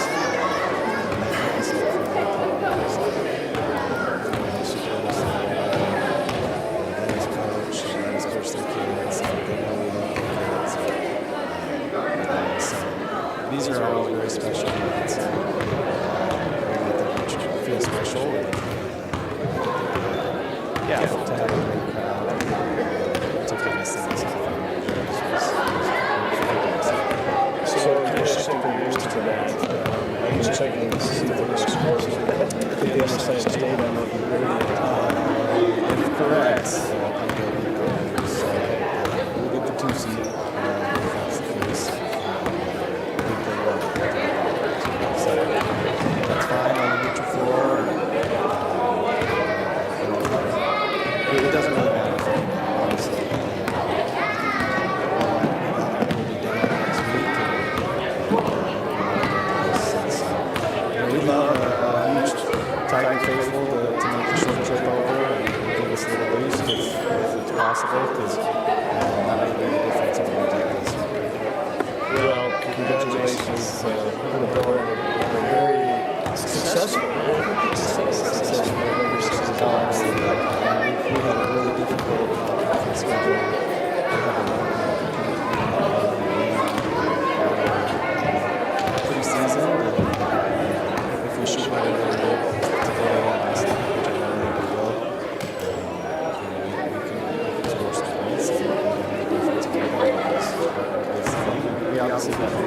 I think we see coach, and he's coached their kids, and they know we love their kids. So these are all very special nights, and we let them feel special. And, yeah, to have a great crowd. So just shifting gears to that, I was checking to see if the scores. I think the other side of the state, I might be very if correct. We'll get the 2 seed. If that's the case. So that's fine on the neutral floor. It doesn't really matter for me, honestly. We love a huge Tiger faithful to make the short trip over and give us a little boost if it's possible, because that would make a difference if we take this. well. Congratulations for the board. We're very successful. We had a really difficult schedule. Pre-season, if we shoot better than we did today, which I don't think we will, we can We obviously got the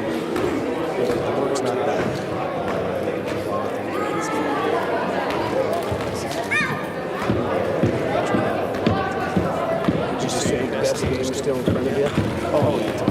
work's not bad. Did you say the best games are still in front of you? Oh, yeah.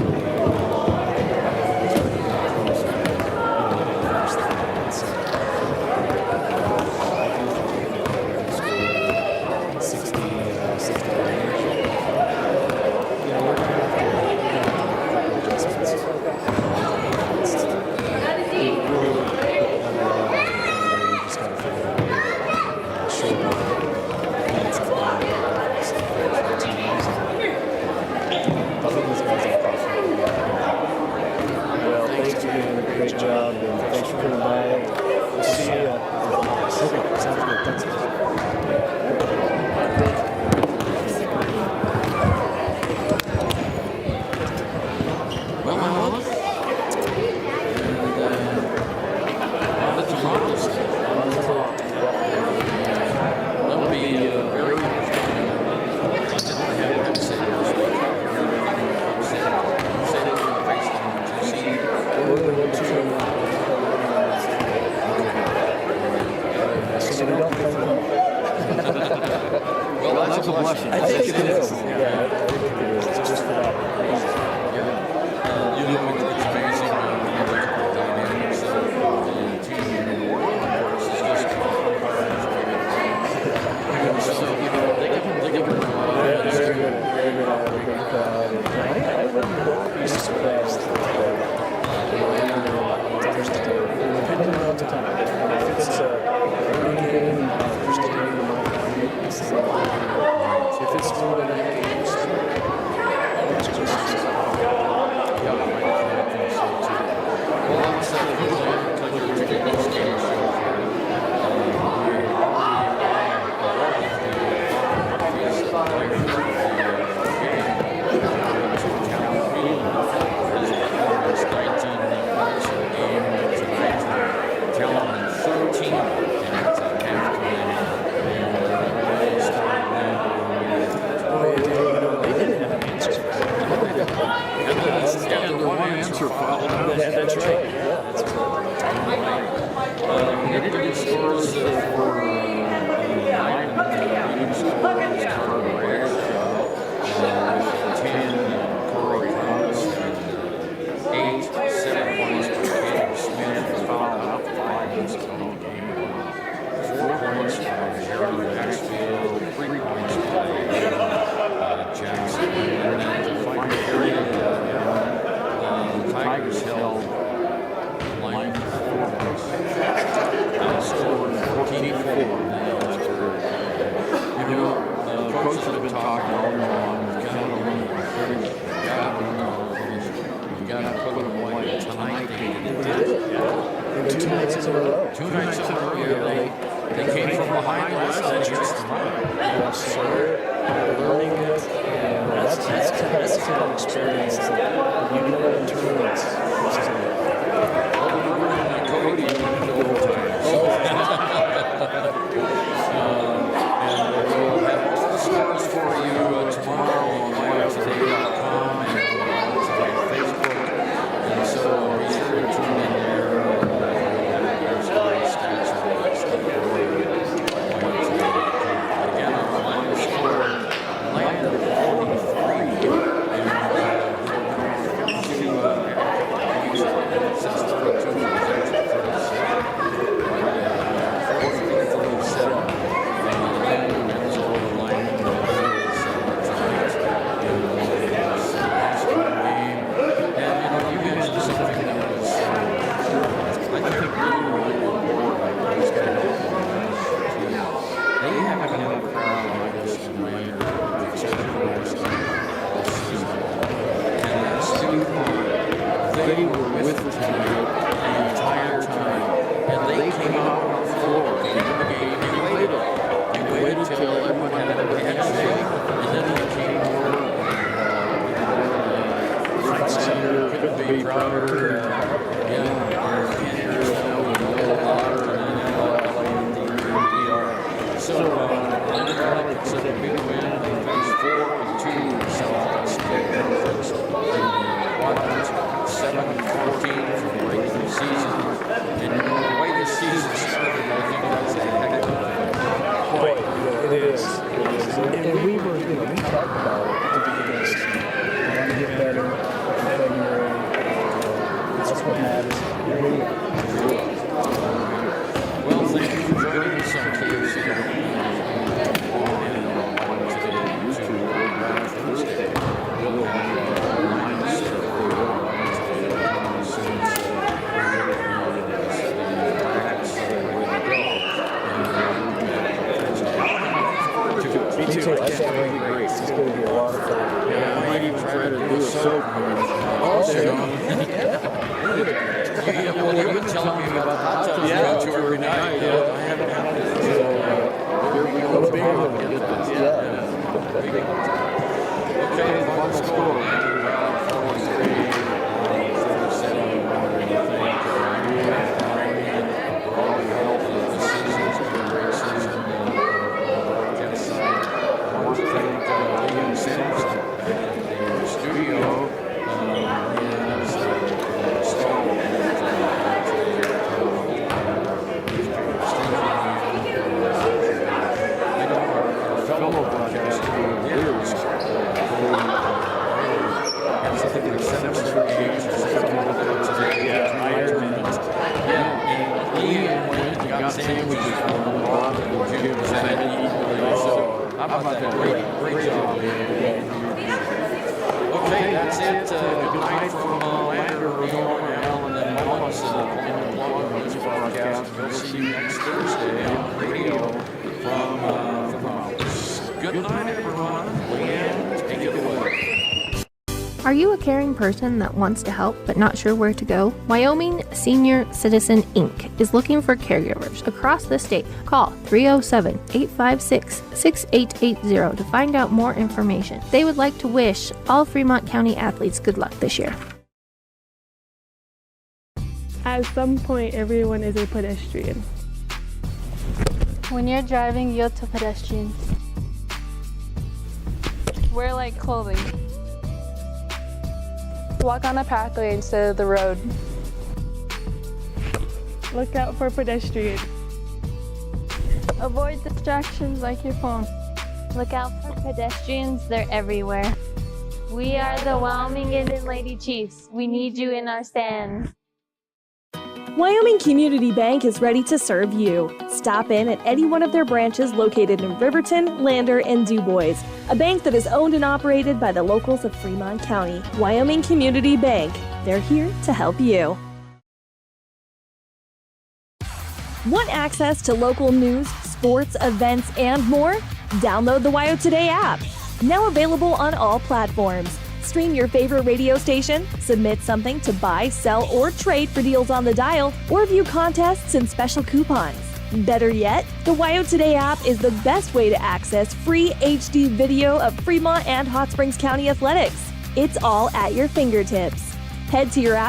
Well, thanks for doing a great job, and thanks for coming by. We'll see you. Okay, sounds good. Thanks. Well, the Toronto's that'll be very interesting. I didn't have what to say last week. Say that you're facing well, that's a blessing. I think it is. Yeah, I think it is. Just for that. You know, it's amazing electrical dynamics of the team. Of course, it's just so, they give them They're good crowd. I wouldn't be surprised if depending on the time. If it's a early game, first game, if it's more than 8 games, it's just that's right. Individual scores for Lyman, leading scorer is Carter Rare, 10 Corey Thomas, 8 7 points for Caleb Smith, fouled out 5 points for Tony Gamer, 4 points for Jeremy Maxfield, 3 points for Jackson. And then the final period, the Tigers held Lyman 4 points. Outscored 14-4. You know, coaches have been talking all year long. You got to put them away tonight. They did it. Two nights in a row. 2 nights in a row. They came from behind last night. Yes, sir. They're learning it, and that's an experience that you know in tournaments. Cody, and we'll have all the scores for you tomorrow on WyoToday.com and on Facebook. And so be sure to tune in there. There's great stats and all that stuff. Again, our final score, Lyman 43. They were with the team the entire time, and they came out on the floor at the end of the game and waited. They waited till everyone had a handshake, and then they came over. Frank Senator couldn't be prouder. So, Lyman Valley picks up a big win. They finish 4-2 in the Southwest Conference. You've been telling me about the hot tub you go to every night. I haven't had it. Okay, final score. Great job. Okay, that's it. Good night from Lander, Allen, and Mullins in the this broadcast. We'll see you next Thursday on the radio from Good night, everyone. Leanne, take it away. Are you a caring person that wants to help but not sure where to go? Wyoming Senior Citizen Inc. is looking for caregivers across the state. Call 307-856-6880 to find out more information. They would like to wish all Fremont County athletes good luck this year. At some point, everyone is a pedestrian. When you're driving, yield to pedestrians. Wear light clothing. Walk on a pathway instead of the road. Look out for pedestrians. Avoid distractions like your phone. Look out for pedestrians, they're everywhere. We are the Wyoming Indian Lady Chiefs. We need you in our stand. Wyoming Community Bank is ready to serve you. Stop in at any one of their branches located in Riverton, Lander, and DuBois. A bank that is owned and operated by the locals of Fremont County. Wyoming Community Bank. They're here to help you. Want access to local news, sports, events, and more? Download the WYO Today app. Now available on all platforms. Stream your favorite radio station, submit something to buy, sell, or trade for deals on the dial, or view contests and special coupons. Better yet, the WYO Today app is the best way to access free HD video of Fremont and Hot Springs County athletics. It's all at your fingertips. Head to your app